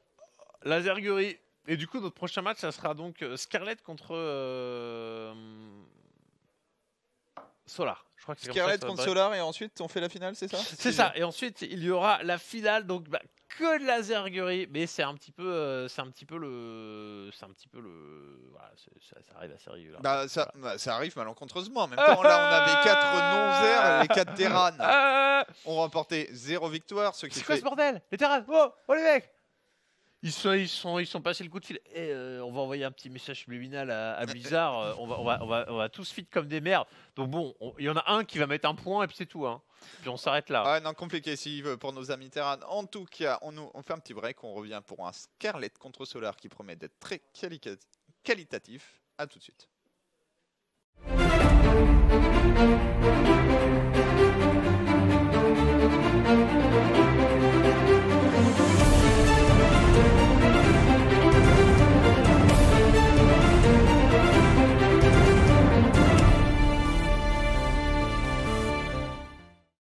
Laserguerie. Et du coup, notre prochain match, ça sera donc Scarlet contre Solar. Je crois que c'est comme ça Scarlet que ça va contre être. Solar et ensuite on fait la finale, c'est ça? C'est ça. Et ensuite, il y aura la finale. Donc, bah, que de la zerguerie, mais c'est un petit peu le, voilà, ça arrive assez régulièrement. Bah, ça arrive malencontreusement. En même temps, là, on avait 4 non-zer et les 4 Terran ont remporté 0 victoire. Ce qui C'est quoi fait... ce bordel? Les terrains. Oh les mecs. Ils sont passés le coup de fil. Et on va envoyer un petit message subliminal à Blizzard. On va tous fit comme des merdes. Donc bon, il y en a un qui va mettre un point et puis c'est tout. Hein. Puis on s'arrête là. Ah non, compliqué s'il veut pour nos amis Terran. En tout cas, on fait un petit break. On revient pour un Scarlet contre Solar qui promet d'être très qualitatif. À tout de suite.